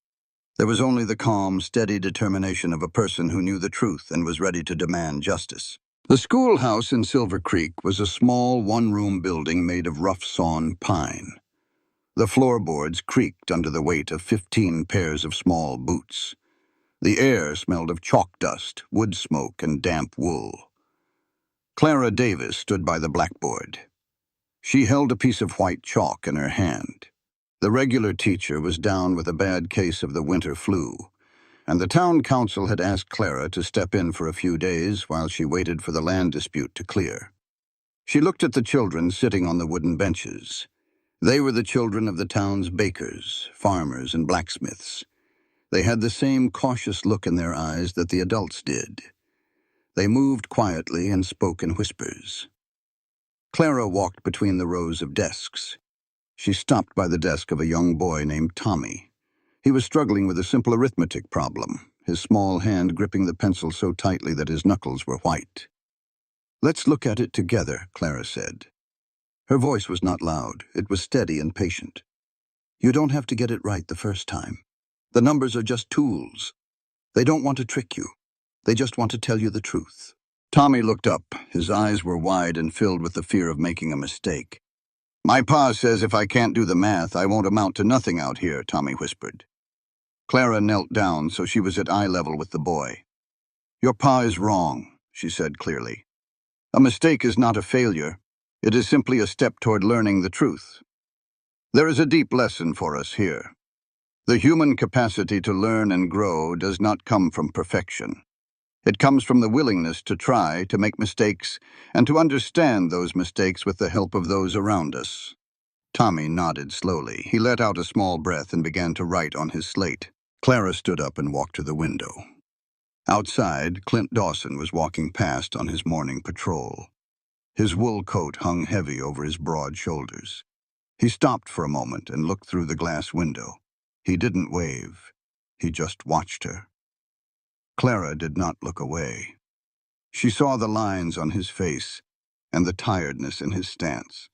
There was only the calm, steady determination of a person who knew the truth and was ready to demand justice. The schoolhouse in Silver Creek was a small, one-room building made of rough-sawn pine. The floorboards creaked under the weight of 15 pairs of small boots. The air smelled of chalk dust, wood smoke, and damp wool. Clara Davis stood by the blackboard. She held a piece of white chalk in her hand. The regular teacher was down with a bad case of the winter flu, and the town council had asked Clara to step in for a few days while she waited for the land dispute to clear. She looked at the children sitting on the wooden benches. They were the children of the town's bakers, farmers, and blacksmiths. They had the same cautious look in their eyes that the adults did. They moved quietly and spoke in whispers. Clara walked between the rows of desks. She stopped by the desk of a young boy named Tommy. He was struggling with a simple arithmetic problem, his small hand gripping the pencil so tightly that his knuckles were white. "Let's look at it together," Clara said. Her voice was not loud. It was steady and patient. "You don't have to get it right the first time. The numbers are just tools. They don't want to trick you. They just want to tell you the truth." Tommy looked up. His eyes were wide and filled with the fear of making a mistake. "My pa says if I can't do the math, I won't amount to nothing out here," Tommy whispered. Clara knelt down so she was at eye level with the boy. "Your pa is wrong," she said clearly. A mistake is not a failure. It is simply a step toward learning the truth. There is a deep lesson for us here. The human capacity to learn and grow does not come from perfection. It comes from the willingness to try, to make mistakes, and to understand those mistakes with the help of those around us. Tommy nodded slowly. He let out a small breath and began to write on his slate. Clara stood up and walked to the window. Outside, Clint Dawson was walking past on his morning patrol. His wool coat hung heavy over his broad shoulders. He stopped for a moment and looked through the glass window. He didn't wave. He just watched her. Clara did not look away. She saw the lines on his face and the tiredness in his stance.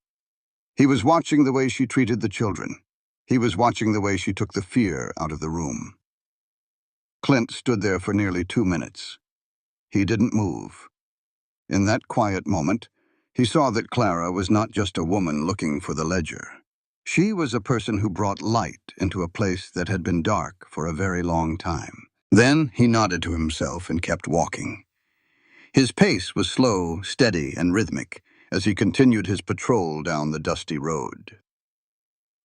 He was watching the way she treated the children. He was watching the way she took the fear out of the room. Clint stood there for nearly 2 minutes. He didn't move. In that quiet moment, he saw that Clara was not just a woman looking for the ledger. She was a person who brought light into a place that had been dark for a very long time. Then he nodded to himself and kept walking. His pace was slow, steady, and rhythmic as he continued his patrol down the dusty road.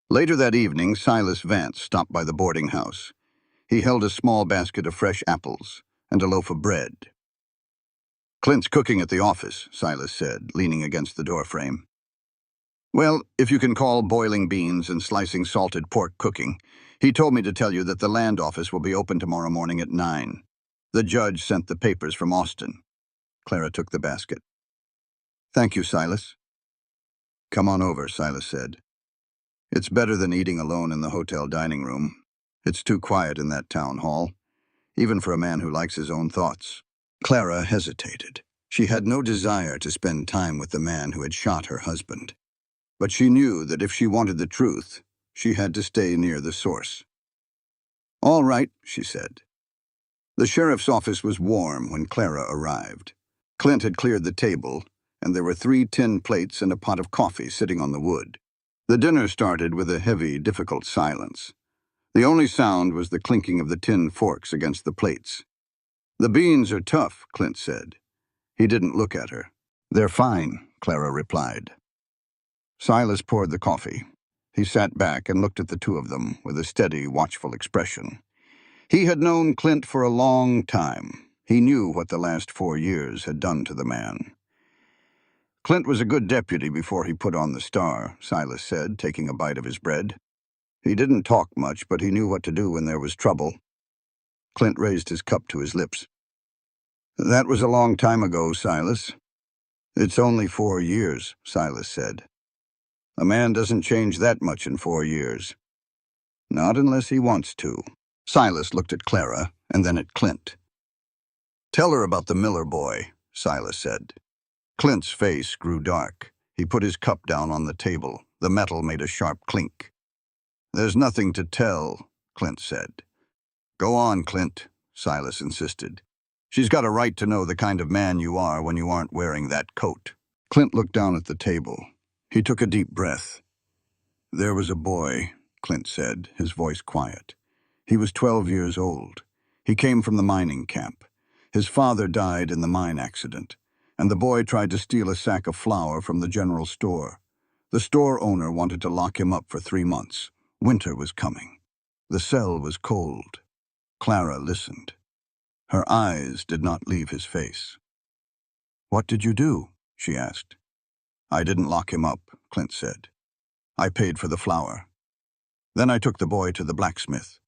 Later that evening, Silas Vance stopped by the boarding house. He held a small basket of fresh apples and a loaf of bread. "Clint's cooking at the office," Silas said, leaning against the doorframe. "Well, if you can call boiling beans and slicing salted pork cooking. He told me to tell you that the land office will be open tomorrow morning at 9. The judge sent the papers from Austin." Clara took the basket. "Thank you, Silas." "Come on over," Silas said. "It's better than eating alone in the hotel dining room. It's too quiet in that town hall, even for a man who likes his own thoughts." Clara hesitated. She had no desire to spend time with the man who had shot her husband. But she knew that if she wanted the truth, she had to stay near the source. "All right," she said. The sheriff's office was warm when Clara arrived. Clint had cleared the table, and there were 3 tin plates and a pot of coffee sitting on the wood. The dinner started with a heavy, difficult silence. The only sound was the clinking of the tin forks against the plates. "The beans are tough," Clint said. He didn't look at her. "They're fine," Clara replied. Silas poured the coffee. He sat back and looked at the two of them with a steady, watchful expression. He had known Clint for a long time. He knew what the last 4 years had done to the man. "Clint was a good deputy before he put on the star," Silas said, taking a bite of his bread. "He didn't talk much, but he knew what to do when there was trouble." Clint raised his cup to his lips. "That was a long time ago, Silas." "It's only 4 years," Silas said. "A man doesn't change that much in 4 years. Not unless he wants to." Silas looked at Clara and then at Clint. "Tell her about the Miller boy," Silas said. Clint's face grew dark. He put his cup down on the table. The metal made a sharp clink. "There's nothing to tell," Clint said. "Go on, Clint," Silas insisted. "She's got a right to know the kind of man you are when you aren't wearing that coat." Clint looked down at the table. He took a deep breath. "There was a boy," Clint said, his voice quiet. "He was 12 years old. He came from the mining camp. His father died in the mine accident, and the boy tried to steal a sack of flour from the general store. The store owner wanted to lock him up for 3 months. Winter was coming. The cell was cold." Clara listened. Her eyes did not leave his face. "What did you do?" she asked. "I didn't lock him up," Clint said. "I paid for the flour. Then I took the boy to the blacksmith.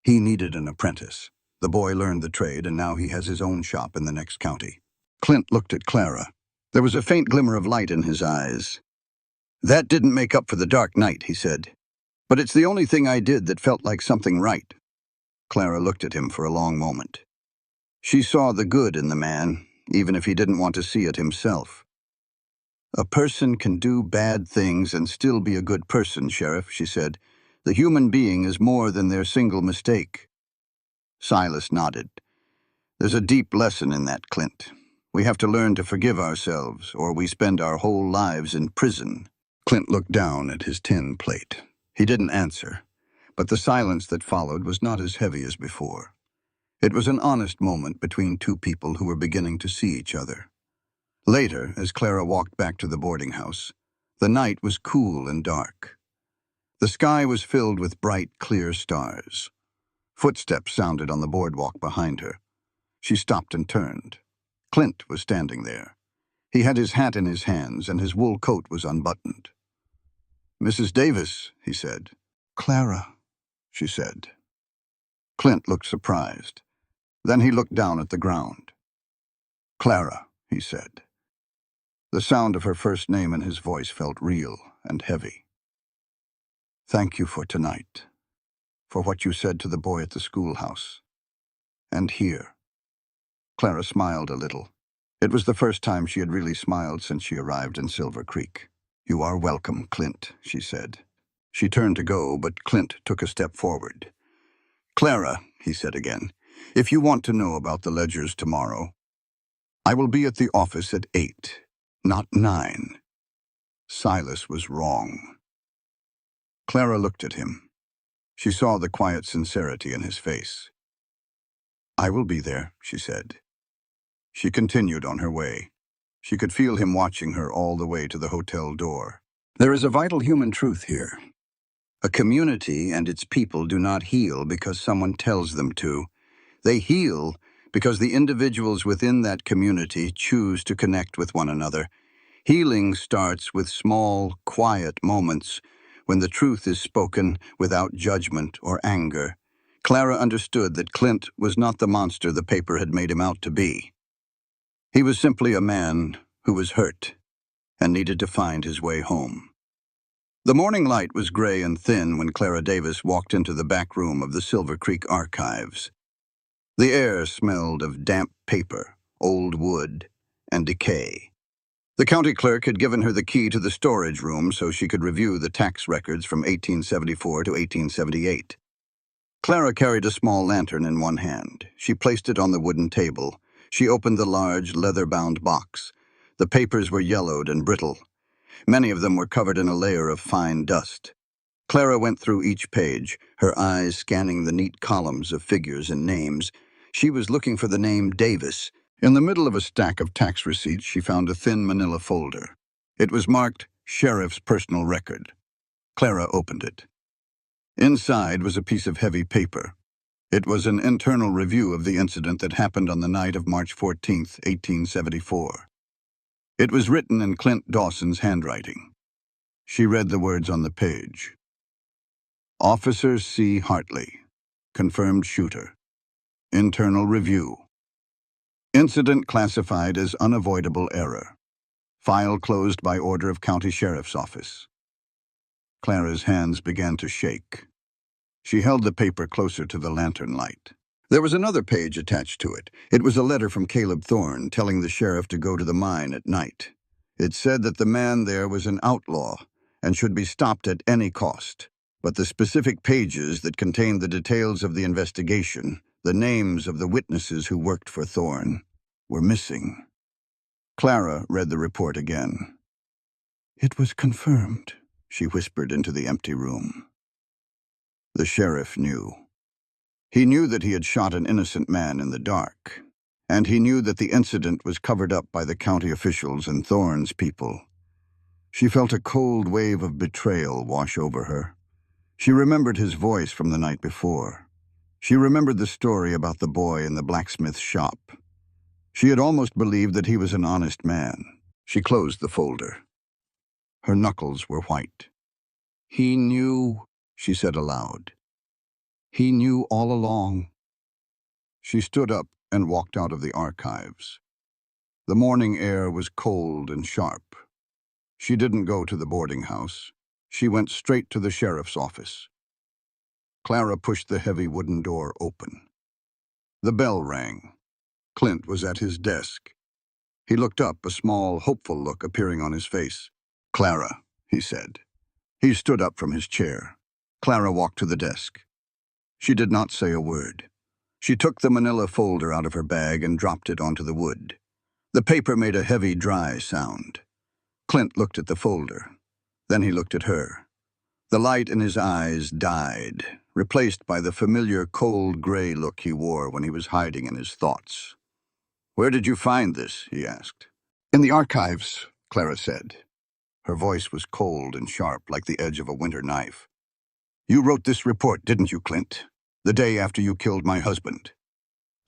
He needed an apprentice. The boy learned the trade, and now he has his own shop in the next county." Clint looked at Clara. There was a faint glimmer of light in his eyes. "That didn't make up for the dark night," he said. "But it's the only thing I did that felt like something right." Clara looked at him for a long moment. She saw the good in the man, even if he didn't want to see it himself. "A person can do bad things and still be a good person, Sheriff," she said. "The human being is more than their single mistake." Silas nodded. "There's a deep lesson in that, Clint. We have to learn to forgive ourselves, or we spend our whole lives in prison." Clint looked down at his tin plate. He didn't answer, but the silence that followed was not as heavy as before. It was an honest moment between two people who were beginning to see each other. Later, as Clara walked back to the boarding house, the night was cool and dark. The sky was filled with bright, clear stars. Footsteps sounded on the boardwalk behind her. She stopped and turned. Clint was standing there. He had his hat in his hands, and his wool coat was unbuttoned. "Mrs. Davis," he said. "Clara," she said. Clint looked surprised. Then he looked down at the ground. "Clara," he said. The sound of her first name in his voice felt real and heavy. "Thank you for tonight, for what you said to the boy at the schoolhouse. And here." Clara smiled a little. It was the first time she had really smiled since she arrived in Silver Creek. "You are welcome, Clint," she said. She turned to go, but Clint took a step forward. "Clara," he said again, "if you want to know about the ledgers tomorrow, I will be at the office at 8, not 9. Silas was wrong." Clara looked at him. She saw the quiet sincerity in his face. "I will be there," she said. She continued on her way. She could feel him watching her all the way to the hotel door. There is a vital human truth here. A community and its people do not heal because someone tells them to. They heal because the individuals within that community choose to connect with one another. Healing starts with small, quiet moments when the truth is spoken without judgment or anger. Clara understood that Clint was not the monster the paper had made him out to be. He was simply a man who was hurt and needed to find his way home. The morning light was gray and thin when Clara Davis walked into the back room of the Silver Creek Archives. The air smelled of damp paper, old wood, and decay. The county clerk had given her the key to the storage room so she could review the tax records from 1874 to 1878. Clara carried a small lantern in one hand. She placed it on the wooden table. She opened the large, leather-bound box. The papers were yellowed and brittle. Many of them were covered in a layer of fine dust. Clara went through each page, her eyes scanning the neat columns of figures and names. She was looking for the name Davis. In the middle of a stack of tax receipts, she found a thin manila folder. It was marked Sheriff's Personal Record. Clara opened it. Inside was a piece of heavy paper. It was an internal review of the incident that happened on the night of March 14, 1874. It was written in Clint Dawson's handwriting. She read the words on the page. "Officer C. Hartley, confirmed shooter. Internal review. Incident classified as unavoidable error. File closed by order of County Sheriff's Office." Clara's hands began to shake. She held the paper closer to the lantern light. There was another page attached to it. It was a letter from Caleb Thorne telling the sheriff to go to the mine at night. It said that the man there was an outlaw and should be stopped at any cost. But the specific pages that contained the details of the investigation, the names of the witnesses who worked for Thorne, were missing. Clara read the report again. "It was confirmed," she whispered into the empty room. The sheriff knew. He knew that he had shot an innocent man in the dark, and he knew that the incident was covered up by the county officials and Thorne's people. She felt a cold wave of betrayal wash over her. She remembered his voice from the night before. She remembered the story about the boy in the blacksmith's shop. She had almost believed that he was an honest man. She closed the folder. Her knuckles were white. "He knew," she said aloud. "He knew all along." She stood up and walked out of the archives. The morning air was cold and sharp. She didn't go to the boarding house. She went straight to the sheriff's office. Clara pushed the heavy wooden door open. The bell rang. Clint was at his desk. He looked up, a small, hopeful look appearing on his face. "Clara," he said. He stood up from his chair. Clara walked to the desk. She did not say a word. She took the manila folder out of her bag and dropped it onto the wood. The paper made a heavy, dry sound. Clint looked at the folder. Then he looked at her. The light in his eyes died, replaced by the familiar cold gray look he wore when he was hiding in his thoughts. "Where did you find this?" he asked. In the archives, Clara said. Her voice was cold and sharp, like the edge of a winter knife. You wrote this report, didn't you, Clint? The day after you killed my husband.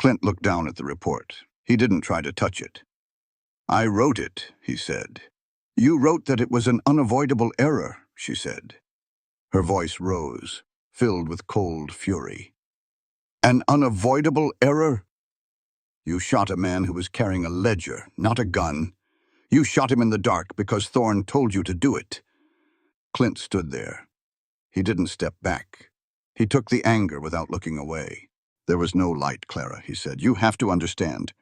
Clint looked down at the report. He didn't try to touch it. I wrote it, he said. You wrote that it was an unavoidable error, she said. Her voice rose, filled with cold fury. An unavoidable error? You shot a man who was carrying a ledger, not a gun. You shot him in the dark because Thorne told you to do it. Clint stood there. He didn't step back. He took the anger without looking away. There was no light, Clara, he said. You have to understand.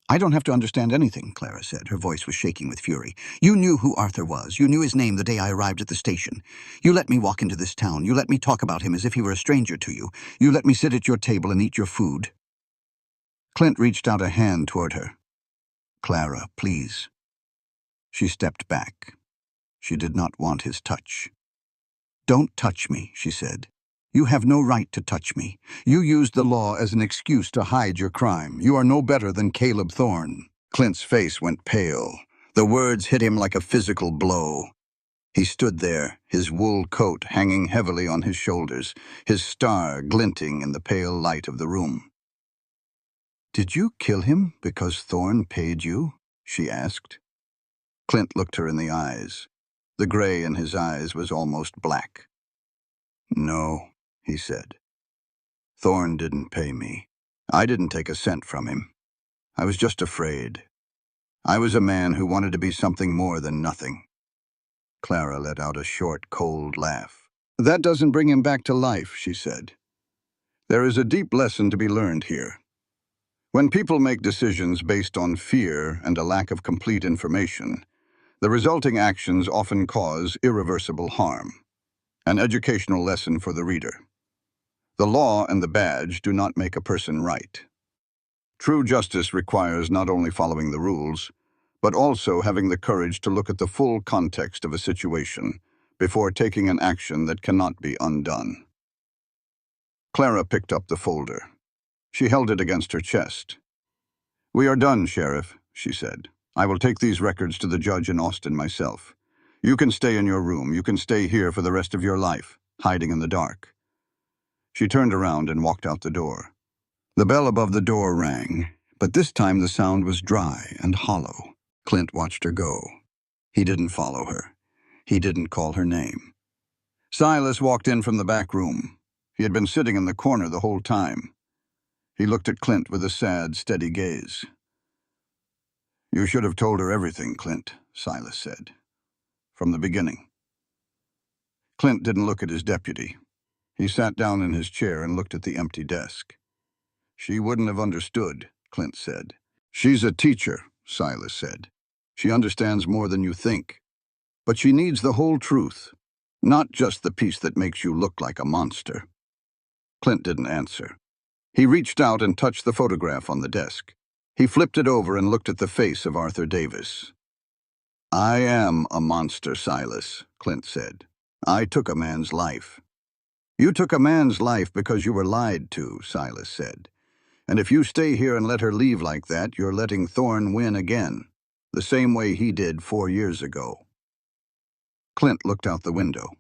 I don't have to understand anything, Clara said. Her voice was shaking with fury. You knew who Arthur was. You knew his name the day I arrived at the station. You let me walk into this town. You let me talk about him as if he were a stranger to you. You let me sit at your table and eat your food. Clint reached out a hand toward her. Clara, please. She stepped back. She did not want his touch. Don't touch me, she said. You have no right to touch me. You used the law as an excuse to hide your crime. You are no better than Caleb Thorne. Clint's face went pale. The words hit him like a physical blow. He stood there, his wool coat hanging heavily on his shoulders, his star glinting in the pale light of the room. Did you kill him because Thorne paid you? She asked. Clint looked her in the eyes. The gray in his eyes was almost black. No, he said. Thorne didn't pay me. I didn't take a cent from him. I was just afraid. I was a man who wanted to be something more than nothing. Clara let out a short, cold laugh. That doesn't bring him back to life, she said. There is a deep lesson to be learned here. When people make decisions based on fear and a lack of complete information, the resulting actions often cause irreversible harm. An educational lesson for the reader. The law and the badge do not make a person right. True justice requires not only following the rules, but also having the courage to look at the full context of a situation before taking an action that cannot be undone. Clara picked up the folder. She held it against her chest. We are done, Sheriff, she said. I will take these records to the judge in Austin myself. You can stay in your room. You can stay here for the rest of your life, hiding in the dark. She turned around and walked out the door. The bell above the door rang, but this time the sound was dry and hollow. Clint watched her go. He didn't follow her. He didn't call her name. Silas walked in from the back room. He had been sitting in the corner the whole time. He looked at Clint with a sad, steady gaze. You should have told her everything, Clint, Silas said. From the beginning. Clint didn't look at his deputy. He sat down in his chair and looked at the empty desk. She wouldn't have understood, Clint said. She's a teacher, Silas said. She understands more than you think. But she needs the whole truth, not just the piece that makes you look like a monster. Clint didn't answer. He reached out and touched the photograph on the desk. He flipped it over and looked at the face of Arthur Davis. I am a monster, Silas, Clint said. I took a man's life. You took a man's life because you were lied to, Silas said. And if you stay here and let her leave like that, you're letting Thorne win again, the same way he did 4 years ago. Clint looked out the window.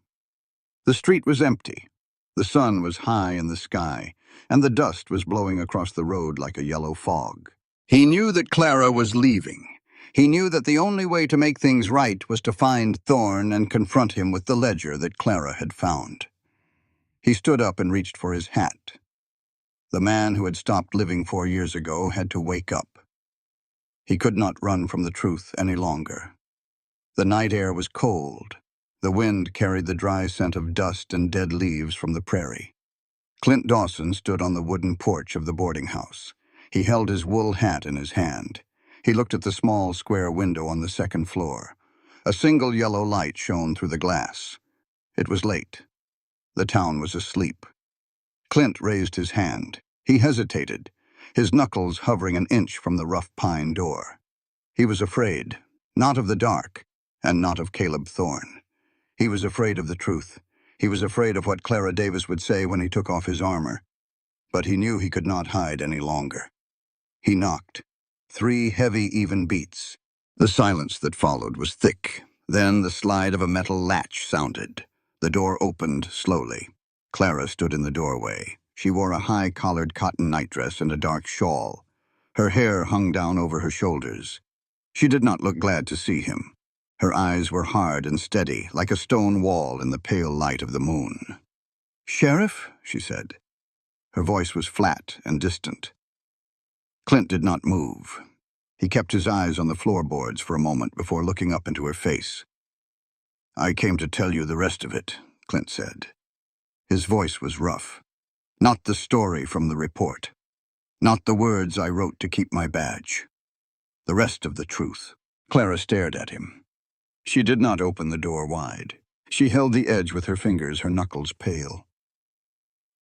The street was empty. The sun was high in the sky, and the dust was blowing across the road like a yellow fog. He knew that Clara was leaving. He knew that the only way to make things right was to find Thorne and confront him with the ledger that Clara had found. He stood up and reached for his hat. The man who had stopped living 4 years ago had to wake up. He could not run from the truth any longer. The night air was cold. The wind carried the dry scent of dust and dead leaves from the prairie. Clint Dawson stood on the wooden porch of the boarding house. He held his wool hat in his hand. He looked at the small square window on the second floor. A single yellow light shone through the glass. It was late. The town was asleep. Clint raised his hand. He hesitated, his knuckles hovering an inch from the rough pine door. He was afraid, not of the dark, and not of Caleb Thorne. He was afraid of the truth. He was afraid of what Clara Davis would say when he took off his armor. But he knew he could not hide any longer. He knocked. 3 heavy, even beats. The silence that followed was thick. Then the slide of a metal latch sounded. The door opened slowly. Clara stood in the doorway. She wore a high-collared cotton nightdress and a dark shawl. Her hair hung down over her shoulders. She did not look glad to see him. Her eyes were hard and steady, like a stone wall in the pale light of the moon. "Sheriff?" she said. Her voice was flat and distant. Clint did not move. He kept his eyes on the floorboards for a moment before looking up into her face. "I came to tell you the rest of it," Clint said. His voice was rough. "Not the story from the report. Not the words I wrote to keep my badge. The rest of the truth." Clara stared at him. She did not open the door wide. She held the edge with her fingers, her knuckles pale.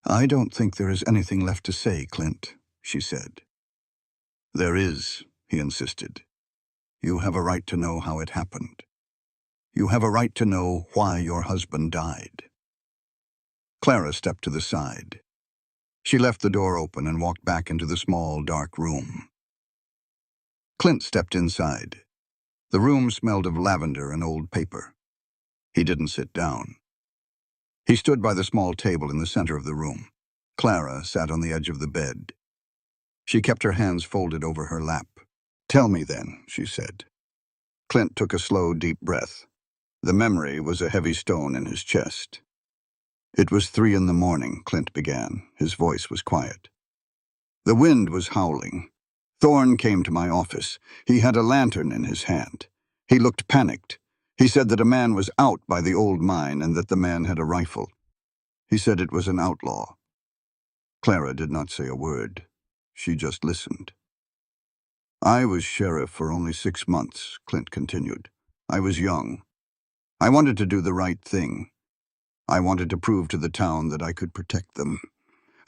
"I don't think there is anything left to say, Clint," she said. "There is," he insisted. "You have a right to know how it happened. You have a right to know why your husband died." Clara stepped to the side. She left the door open and walked back into the small, dark room. Clint stepped inside. The room smelled of lavender and old paper. He didn't sit down. He stood by the small table in the center of the room. Clara sat on the edge of the bed. She kept her hands folded over her lap. "Tell me then," she said. Clint took a slow, deep breath. The memory was a heavy stone in his chest. "It was 3 a.m, Clint began. His voice was quiet. "The wind was howling. Thorne came to my office. He had a lantern in his hand. He looked panicked. He said that a man was out by the old mine and that the man had a rifle. He said it was an outlaw." Clara did not say a word. She just listened. "I was sheriff for only 6 months, Clint continued. "I was young. I wanted to do the right thing. I wanted to prove to the town that I could protect them.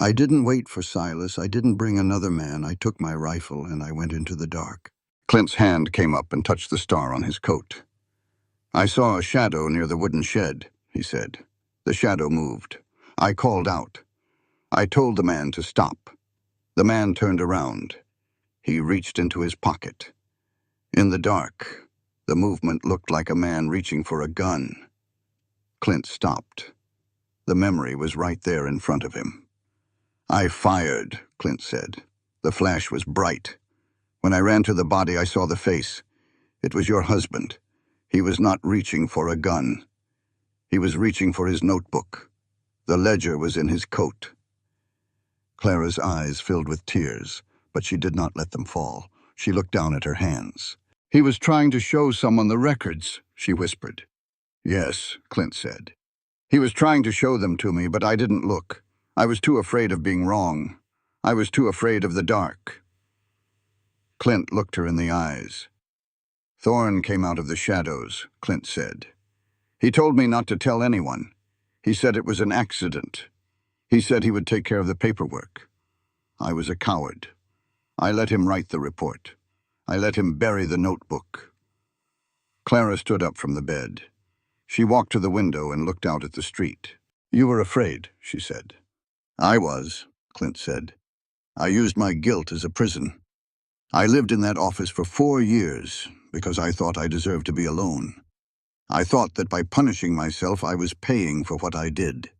I didn't wait for Silas. I didn't bring another man. I took my rifle and I went into the dark." Clint's hand came up and touched the star on his coat. "I saw a shadow near the wooden shed," he said. "The shadow moved. I called out. I told the man to stop. The man turned around. He reached into his pocket. In the dark, the movement looked like a man reaching for a gun." Clint stopped. The memory was right there in front of him. "I fired," Clint said. "The flash was bright. When I ran to the body, I saw the face. It was your husband. He was not reaching for a gun. He was reaching for his notebook. The ledger was in his coat." Clara's eyes filled with tears, but she did not let them fall. She looked down at her hands. "He was trying to show someone the records," she whispered. "Yes," Clint said. "He was trying to show them to me, but I didn't look. I was too afraid of being wrong. I was too afraid of the dark." Clint looked her in the eyes. "Thorne came out of the shadows," Clint said. "He told me not to tell anyone. He said it was an accident. He said he would take care of the paperwork. I was a coward. I let him write the report. I let him bury the notebook." Clara stood up from the bed. She walked to the window and looked out at the street. "You were afraid," she said. "I was," Clint said. "I used my guilt as a prison. I lived in that office for 4 years because I thought I deserved to be alone. I thought that by punishing myself I was paying for what I did."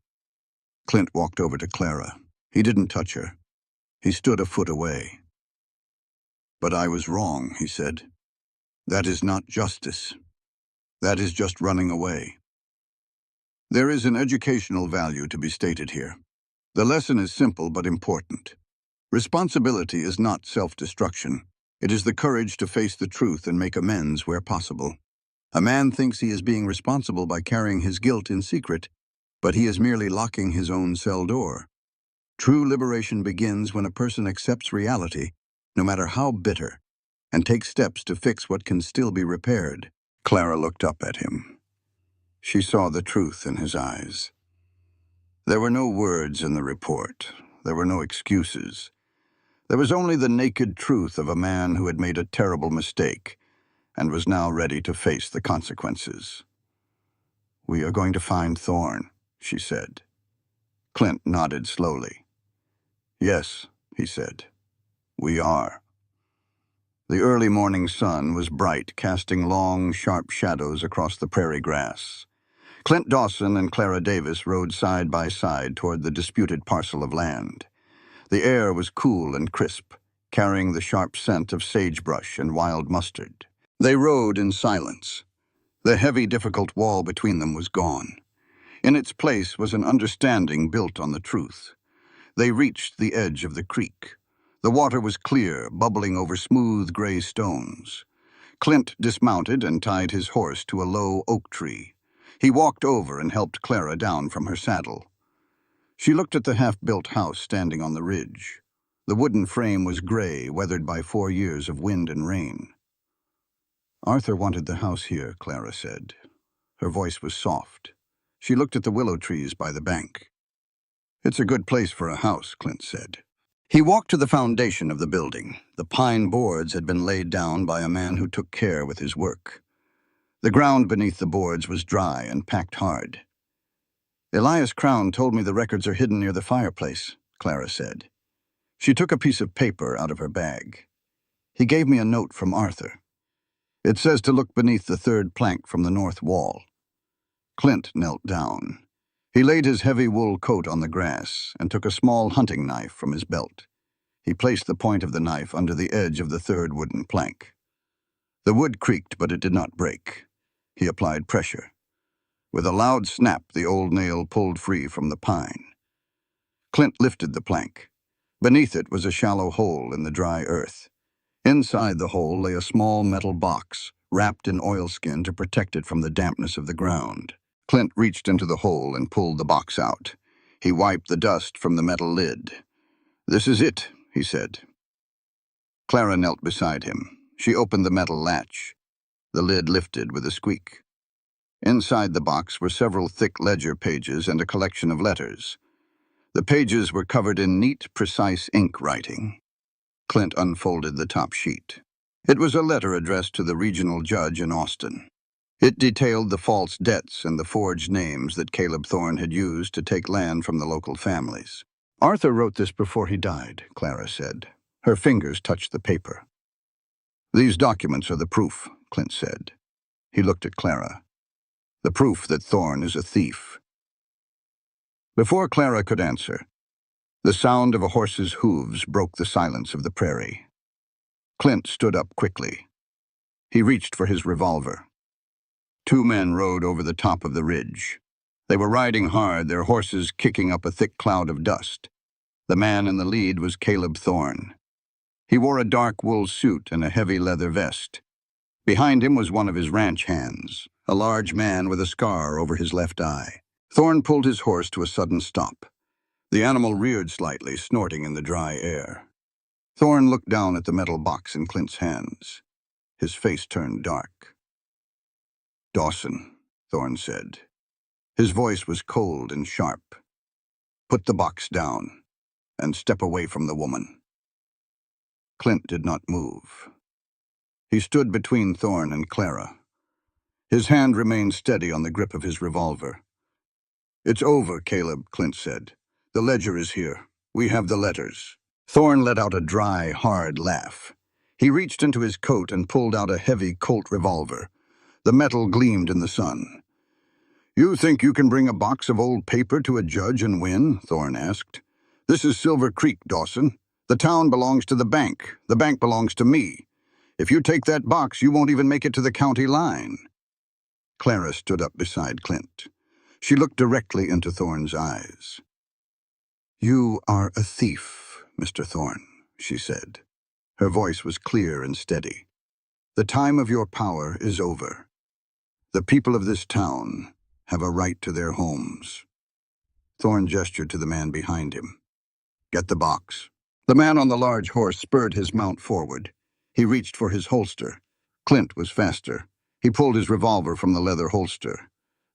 Clint walked over to Clara. He didn't touch her. He stood a foot away. "But I was wrong," he said. "That is not justice. That is just running away." There is an educational value to be stated here. The lesson is simple but important. Responsibility is not self-destruction. It is the courage to face the truth and make amends where possible. A man thinks he is being responsible by carrying his guilt in secret, but he is merely locking his own cell door. True liberation begins when a person accepts reality, no matter how bitter, and takes steps to fix what can still be repaired. Clara looked up at him. She saw the truth in his eyes. There were no words in the report. There were no excuses. There was only the naked truth of a man who had made a terrible mistake and was now ready to face the consequences. "We are going to find Thorne," she said. Clint nodded slowly. "Yes," he said. "We are." The early morning sun was bright, casting long, sharp shadows across the prairie grass. Clint Dawson and Clara Davis rode side by side toward the disputed parcel of land. The air was cool and crisp, carrying the sharp scent of sagebrush and wild mustard. They rode in silence. The heavy, difficult wall between them was gone. In its place was an understanding built on the truth. They reached the edge of the creek. The water was clear, bubbling over smooth gray stones. Clint dismounted and tied his horse to a low oak tree. He walked over and helped Clara down from her saddle. She looked at the half-built house standing on the ridge. The wooden frame was gray, weathered by 4 years of wind and rain. "Arthur wanted the house here," Clara said. Her voice was soft. She looked at the willow trees by the bank. "It's a good place for a house," Clint said. He walked to the foundation of the building. The pine boards had been laid down by a man who took care with his work. The ground beneath the boards was dry and packed hard. "Elias Crown told me the records are hidden near the fireplace," Clara said. She took a piece of paper out of her bag. "He gave me a note from Arthur. It says to look beneath the third plank from the north wall." Clint knelt down. He laid his heavy wool coat on the grass and took a small hunting knife from his belt. He placed the point of the knife under the edge of the third wooden plank. The wood creaked, but it did not break. He applied pressure. With a loud snap, the old nail pulled free from the pine. Clint lifted the plank. Beneath it was a shallow hole in the dry earth. Inside the hole lay a small metal box, wrapped in oilskin to protect it from the dampness of the ground. Clint reached into the hole and pulled the box out. He wiped the dust from the metal lid. "This is it," he said. Clara knelt beside him. She opened the metal latch. The lid lifted with a squeak. Inside the box were several thick ledger pages and a collection of letters. The pages were covered in neat, precise ink writing. Clint unfolded the top sheet. It was a letter addressed to the regional judge in Austin. It detailed the false debts and the forged names that Caleb Thorne had used to take land from the local families. "Arthur wrote this before he died," Clara said. Her fingers touched the paper. "These documents are the proof," Clint said. He looked at Clara. "The proof that Thorne is a thief." Before Clara could answer, the sound of a horse's hooves broke the silence of the prairie. Clint stood up quickly. He reached for his revolver. 2 men rode over the top of the ridge. They were riding hard, their horses kicking up a thick cloud of dust. The man in the lead was Caleb Thorne. He wore a dark wool suit and a heavy leather vest. Behind him was one of his ranch hands, a large man with a scar over his left eye. Thorne pulled his horse to a sudden stop. The animal reared slightly, snorting in the dry air. Thorne looked down at the metal box in Clint's hands. His face turned dark. "Dawson," Thorne said. His voice was cold and sharp. "Put the box down and step away from the woman." Clint did not move. He stood between Thorne and Clara. His hand remained steady on the grip of his revolver. "It's over, Caleb," Clint said. "The ledger is here. We have the letters." Thorne let out a dry, hard laugh. He reached into his coat and pulled out a heavy Colt revolver. The metal gleamed in the sun. "You think you can bring a box of old paper to a judge and win?" Thorne asked. "This is Silver Creek, Dawson. The town belongs to the bank. The bank belongs to me. If you take that box, you won't even make it to the county line." Clara stood up beside Clint. She looked directly into Thorne's eyes. "You are a thief, Mr. Thorne," she said. Her voice was clear and steady. "The time of your power is over. The people of this town have a right to their homes." Thorne gestured to the man behind him. "Get the box." The man on the large horse spurred his mount forward. He reached for his holster. Clint was faster. He pulled his revolver from the leather holster.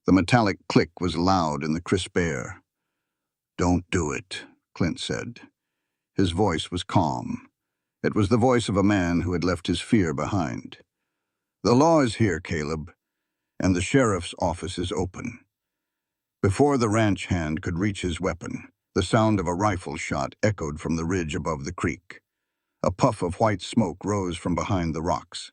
The metallic click was loud in the crisp air. "Don't do it," Clint said. His voice was calm. It was the voice of a man who had left his fear behind. "The law is here, Caleb, and the sheriff's office is open." Before the ranch hand could reach his weapon, the sound of a rifle shot echoed from the ridge above the creek. A puff of white smoke rose from behind the rocks.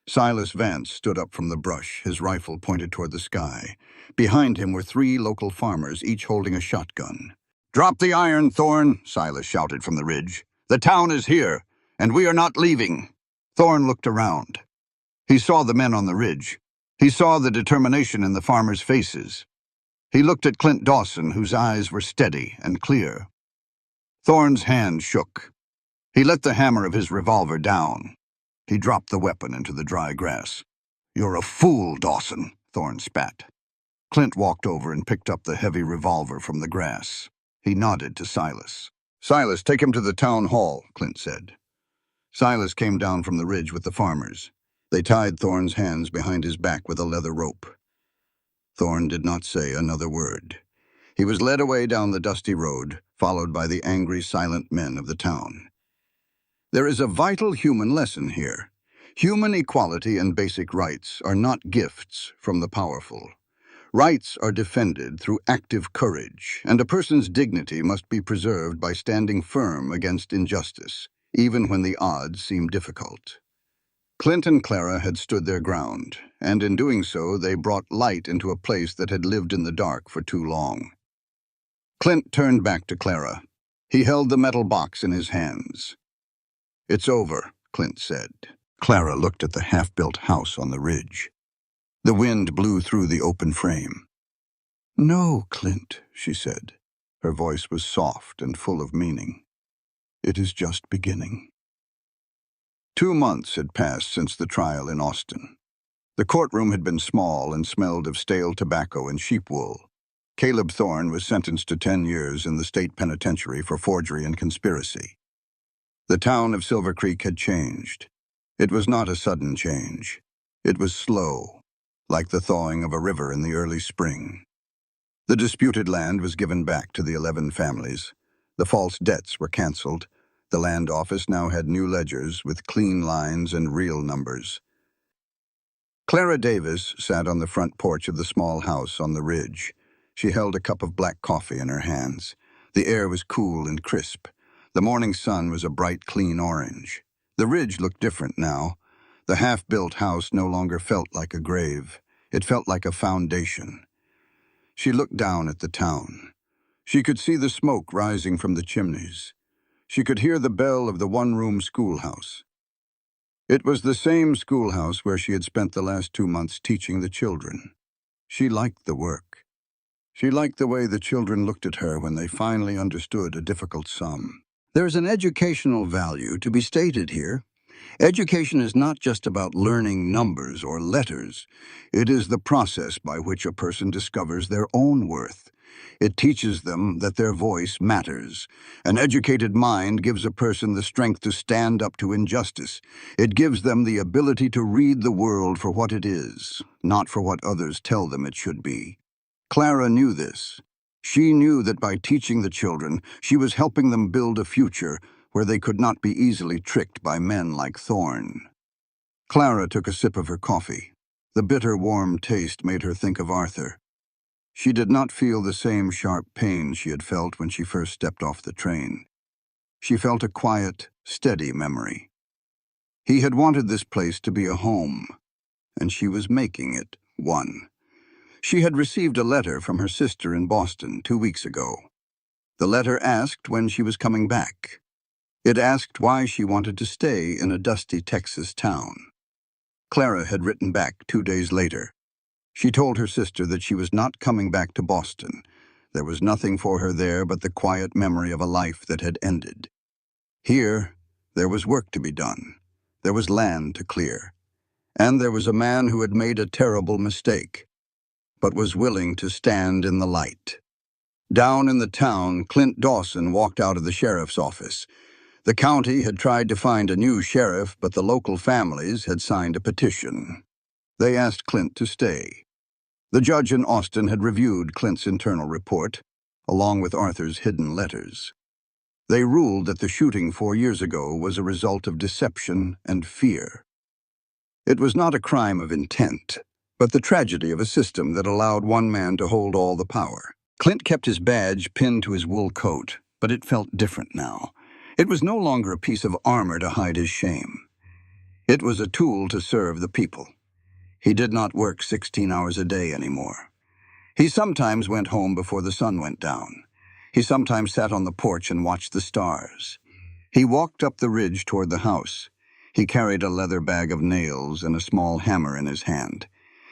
Silas Vance stood up from the brush, his rifle pointed toward the sky. Behind him were 3 local farmers, each holding a shotgun. "Drop the iron, Thorne," Silas shouted from the ridge. "The town is here, and we are not leaving." Thorne looked around. He saw the men on the ridge. He saw the determination in the farmers' faces. He looked at Clint Dawson, whose eyes were steady and clear. Thorne's hand shook. He let the hammer of his revolver down. He dropped the weapon into the dry grass. "You're a fool, Dawson," Thorne spat. Clint walked over and picked up the heavy revolver from the grass. He nodded to Silas. "Silas, take him to the town hall," Clint said. Silas came down from the ridge with the farmers. They tied Thorne's hands behind his back with a leather rope. Thorne did not say another word. He was led away down the dusty road, followed by the angry, silent men of the town. There is a vital human lesson here. Human equality and basic rights are not gifts from the powerful. Rights are defended through active courage, and a person's dignity must be preserved by standing firm against injustice, even when the odds seem difficult. Clint and Clara had stood their ground, and in doing so they brought light into a place that had lived in the dark for too long. Clint turned back to Clara. He held the metal box in his hands. "It's over," Clint said. Clara looked at the half-built house on the ridge. The wind blew through the open frame. "No, Clint," she said. Her voice was soft and full of meaning. "It is just beginning." 2 months had passed since the trial in Austin. The courtroom had been small and smelled of stale tobacco and sheep wool. Caleb Thorne was sentenced to 10 years in the state penitentiary for forgery and conspiracy. The town of Silver Creek had changed. It was not a sudden change. It was slow, like the thawing of a river in the early spring. The disputed land was given back to the 11 families. The false debts were canceled. The land office now had new ledgers with clean lines and real numbers. Clara Davis sat on the front porch of the small house on the ridge. She held a cup of black coffee in her hands. The air was cool and crisp. The morning sun was a bright, clean orange. The ridge looked different now. The half-built house no longer felt like a grave. It felt like a foundation. She looked down at the town. She could see the smoke rising from the chimneys. She could hear the bell of the one-room schoolhouse. It was the same schoolhouse where she had spent the last 2 months teaching the children. She liked the work. She liked the way the children looked at her when they finally understood a difficult sum. There is an educational value to be stated here. Education is not just about learning numbers or letters. It is the process by which a person discovers their own worth. It teaches them that their voice matters. An educated mind gives a person the strength to stand up to injustice. It gives them the ability to read the world for what it is, not for what others tell them it should be. Clara knew this. She knew that by teaching the children, she was helping them build a future where they could not be easily tricked by men like Thorne. Clara took a sip of her coffee. The bitter, warm taste made her think of Arthur. She did not feel the same sharp pain she had felt when she first stepped off the train. She felt a quiet, steady memory. He had wanted this place to be a home, and she was making it one. She had received a letter from her sister in Boston 2 weeks ago. The letter asked when she was coming back. It asked why she wanted to stay in a dusty Texas town. Clara had written back 2 days later. She told her sister that she was not coming back to Boston. There was nothing for her there but the quiet memory of a life that had ended. Here, there was work to be done. There was land to clear. And there was a man who had made a terrible mistake, but was willing to stand in the light. Down in the town, Clint Dawson walked out of the sheriff's office. The county had tried to find a new sheriff, but the local families had signed a petition. They asked Clint to stay. The judge in Austin had reviewed Clint's internal report, along with Arthur's hidden letters. They ruled that the shooting 4 years ago was a result of deception and fear. It was not a crime of intent, but the tragedy of a system that allowed one man to hold all the power. Clint kept his badge pinned to his wool coat, but it felt different now. It was no longer a piece of armor to hide his shame. It was a tool to serve the people. He did not work 16 hours a day anymore. He sometimes went home before the sun went down. He sometimes sat on the porch and watched the stars. He walked up the ridge toward the house. He carried a leather bag of nails and a small hammer in his hand.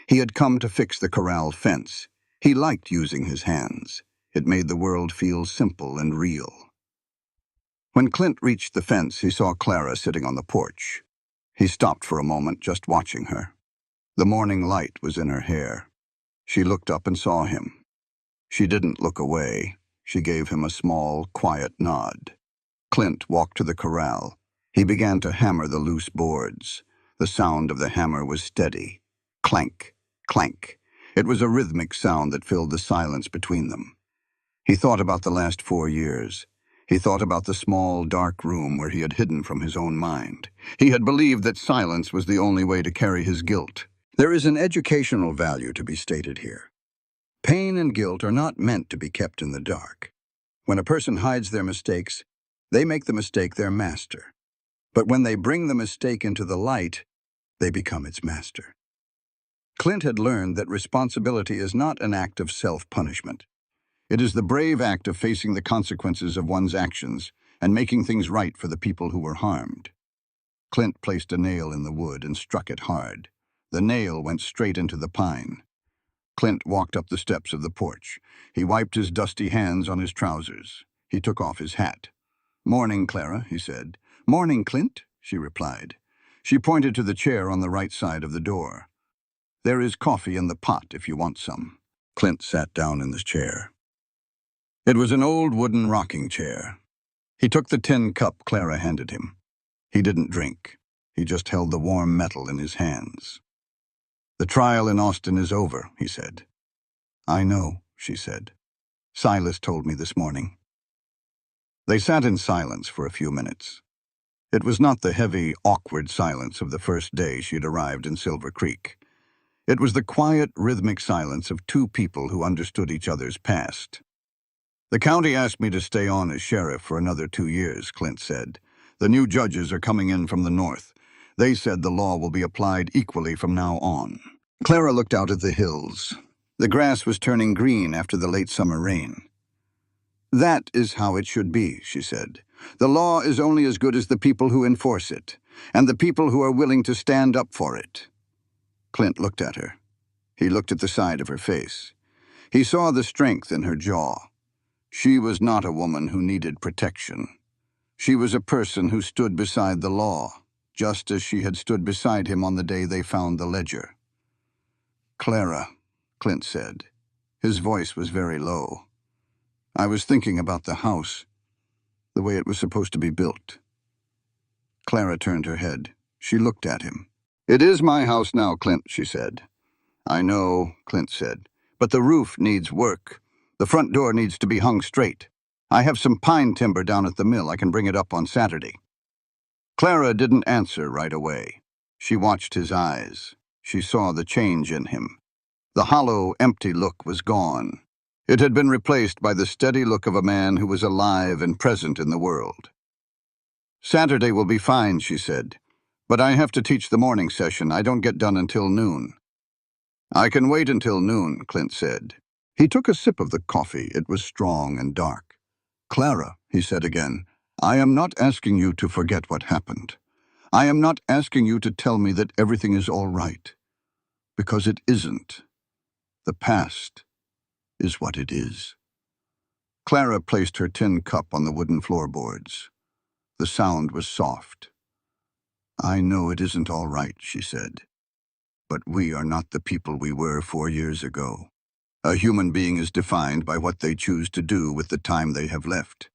He had come to fix the corral fence. He liked using his hands. It made the world feel simple and real. When Clint reached the fence, he saw Clara sitting on the porch. He stopped for a moment, just watching her. The morning light was in her hair. She looked up and saw him. She didn't look away. She gave him a small, quiet nod. Clint walked to the corral. He began to hammer the loose boards. The sound of the hammer was steady. Clank, clank. It was a rhythmic sound that filled the silence between them. He thought about the last 4 years. He thought about the small, dark room where he had hidden from his own mind. He had believed that silence was the only way to carry his guilt. There is an educational value to be stated here. Pain and guilt are not meant to be kept in the dark. When a person hides their mistakes, they make the mistake their master. But when they bring the mistake into the light, they become its master. Clint had learned that responsibility is not an act of self-punishment. It is the brave act of facing the consequences of one's actions and making things right for the people who were harmed. Clint placed a nail in the wood and struck it hard. The nail went straight into the pine. Clint walked up the steps of the porch. He wiped his dusty hands on his trousers. He took off his hat. "Morning, Clara," he said. "Morning, Clint," she replied. She pointed to the chair on the right side of the door. "There is coffee in the pot if you want some." Clint sat down in the chair. It was an old wooden rocking chair. He took the tin cup Clara handed him. He didn't drink. He just held the warm metal in his hands. "The trial in Austin is over," he said. "I know," she said. "Silas told me this morning." They sat in silence for a few minutes. It was not the heavy, awkward silence of the first day she'd arrived in Silver Creek. It was the quiet, rhythmic silence of two people who understood each other's past. "The county asked me to stay on as sheriff for another 2 years," Clint said. "The new judges are coming in from the north. They said the law will be applied equally from now on." Clara looked out at the hills. The grass was turning green after the late summer rain. "That is how it should be," she said. "The law is only as good as the people who enforce it, and the people who are willing to stand up for it." Clint looked at her. He looked at the side of her face. He saw the strength in her jaw. She was not a woman who needed protection. She was a person who stood beside the law, just as she had stood beside him on the day they found the ledger. "Clara," Clint said. His voice was very low. "I was thinking about the house, the way it was supposed to be built." Clara turned her head. She looked at him. "It is my house now, Clint," she said. "I know," Clint said, "but the roof needs work. The front door needs to be hung straight. I have some pine timber down at the mill. I can bring it up on Saturday." Clara didn't answer right away. She watched his eyes. She saw the change in him. The hollow, empty look was gone. It had been replaced by the steady look of a man who was alive and present in the world. "Saturday will be fine," she said. "But I have to teach the morning session. I don't get done until noon." "I can wait until noon," Clint said. He took a sip of the coffee. It was strong and dark. "Clara," he said again, "I am not asking you to forget what happened. I am not asking you to tell me that everything is all right. Because it isn't. The past is what it is." Clara placed her tin cup on the wooden floorboards. The sound was soft. "I know it isn't all right," she said. "But we are not the people we were 4 years ago. A human being is defined by what they choose to do with the time they have left.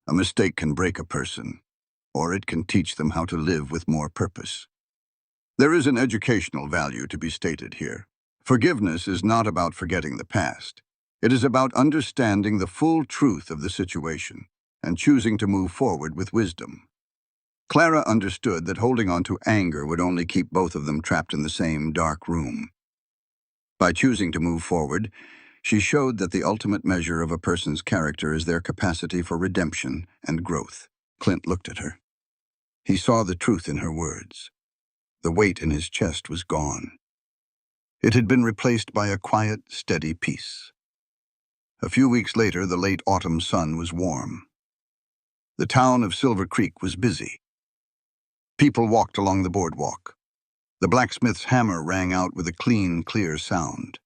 A mistake can break a person, or it can teach them how to live with more purpose. There is an educational value to be stated here. Forgiveness is not about forgetting the past. It is about understanding the full truth of the situation and choosing to move forward with wisdom. Clara understood that holding on to anger would only keep both of them trapped in the same dark room. By choosing to move forward, she showed that the ultimate measure of a person's character is their capacity for redemption and growth. Clint looked at her. He saw the truth in her words. The weight in his chest was gone. It had been replaced by a quiet, steady peace. A few weeks later, the late autumn sun was warm. The town of Silver Creek was busy. People walked along the boardwalk. The blacksmith's hammer rang out with a clean, clear sound.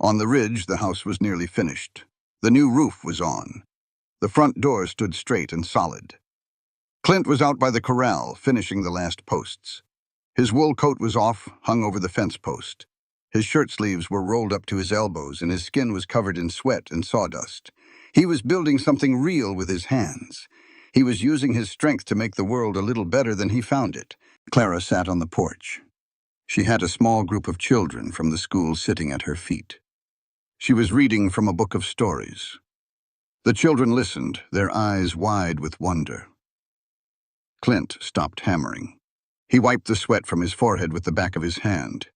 On the ridge, the house was nearly finished. The new roof was on. The front door stood straight and solid. Clint was out by the corral, finishing the last posts. His wool coat was off, hung over the fence post. His shirt sleeves were rolled up to his elbows, and his skin was covered in sweat and sawdust. He was building something real with his hands. He was using his strength to make the world a little better than he found it. Clara sat on the porch. She had a small group of children from the school sitting at her feet. She was reading from a book of stories. The children listened, their eyes wide with wonder. Clint stopped hammering. He wiped the sweat from his forehead with the back of his hand.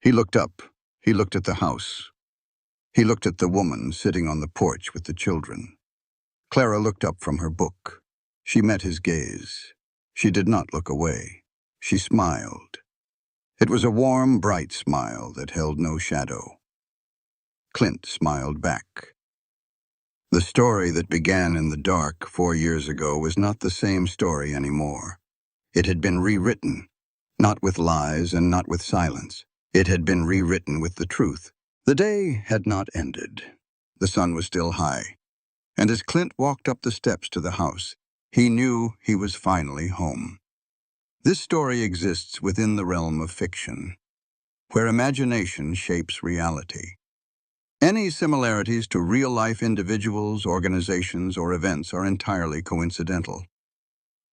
He looked up. He looked at the house. He looked at the woman sitting on the porch with the children. Clara looked up from her book. She met his gaze. She did not look away. She smiled. It was a warm, bright smile that held no shadow. Clint smiled back. The story that began in the dark 4 years ago was not the same story anymore. It had been rewritten, not with lies and not with silence. It had been rewritten with the truth. The day had not ended. The sun was still high. And as Clint walked up the steps to the house, he knew he was finally home. This story exists within the realm of fiction, where imagination shapes reality. Any similarities to real-life individuals, organizations, or events are entirely coincidental.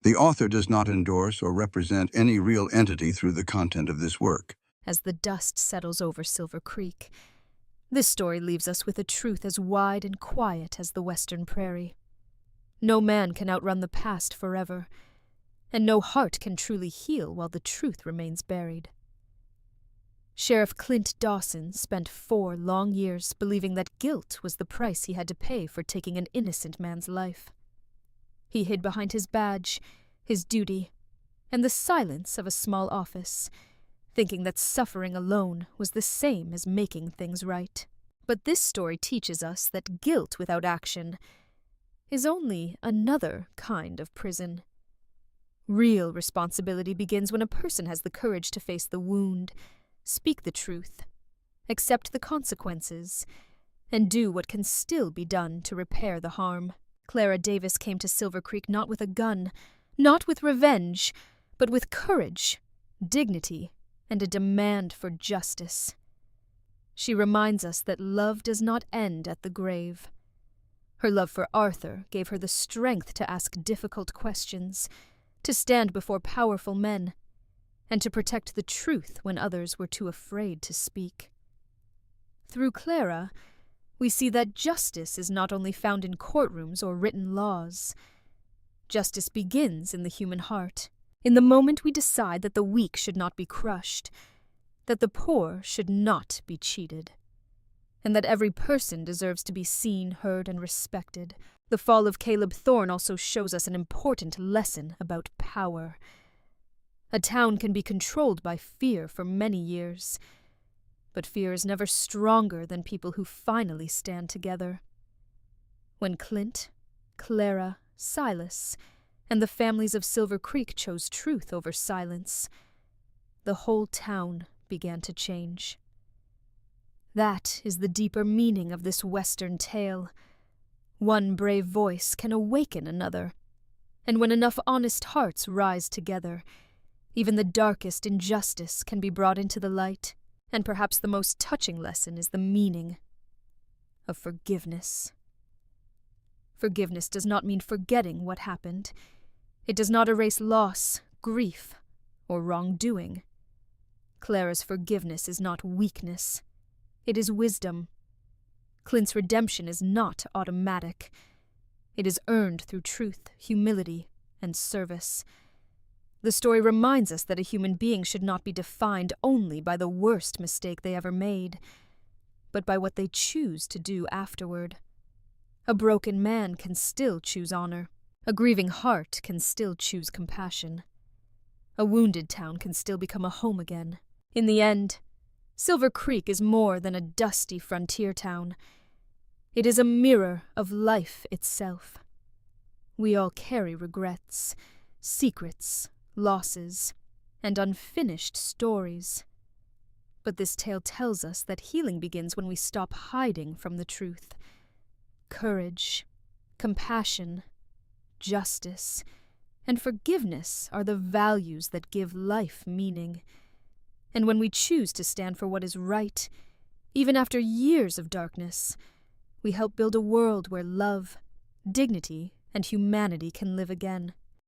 The author does not endorse or represent any real entity through the content of this work. As the dust settles over Silver Creek, this story leaves us with a truth as wide and quiet as the western prairie. No man can outrun the past forever, and no heart can truly heal while the truth remains buried. Sheriff Clint Dawson spent 4 long years believing that guilt was the price he had to pay for taking an innocent man's life. He hid behind his badge, his duty, and the silence of a small office, thinking that suffering alone was the same as making things right. But this story teaches us that guilt without action is only another kind of prison. Real responsibility begins when a person has the courage to face the wound, speak the truth, accept the consequences, and do what can still be done to repair the harm. Clara Davis came to Silver Creek not with a gun, not with revenge, but with courage, dignity, and a demand for justice. She reminds us that love does not end at the grave. Her love for Arthur gave her the strength to ask difficult questions, to stand before powerful men, and to protect the truth when others were too afraid to speak. Through Clara, we see that justice is not only found in courtrooms or written laws. Justice begins in the human heart, in the moment we decide that the weak should not be crushed, that the poor should not be cheated, and that every person deserves to be seen, heard, and respected. The fall of Caleb Thorne also shows us an important lesson about power. A town can be controlled by fear for many years, but fear is never stronger than people who finally stand together. When Clint, Clara, Silas, and the families of Silver Creek chose truth over silence, the whole town began to change. That is the deeper meaning of this Western tale. One brave voice can awaken another, and when enough honest hearts rise together, even the darkest injustice can be brought into the light. And perhaps the most touching lesson is the meaning of forgiveness. Forgiveness does not mean forgetting what happened. It does not erase loss, grief, or wrongdoing. Clara's forgiveness is not weakness. It is wisdom. Clint's redemption is not automatic. It is earned through truth, humility, and service. The story reminds us that a human being should not be defined only by the worst mistake they ever made, but by what they choose to do afterward. A broken man can still choose honor. A grieving heart can still choose compassion. A wounded town can still become a home again. In the end, Silver Creek is more than a dusty frontier town. It is a mirror of life itself. We all carry regrets, secrets, losses, and unfinished stories. But this tale tells us that healing begins when we stop hiding from the truth. Courage, compassion, justice, and forgiveness are the values that give life meaning. And when we choose to stand for what is right, even after years of darkness, we help build a world where love, dignity, and humanity can live again.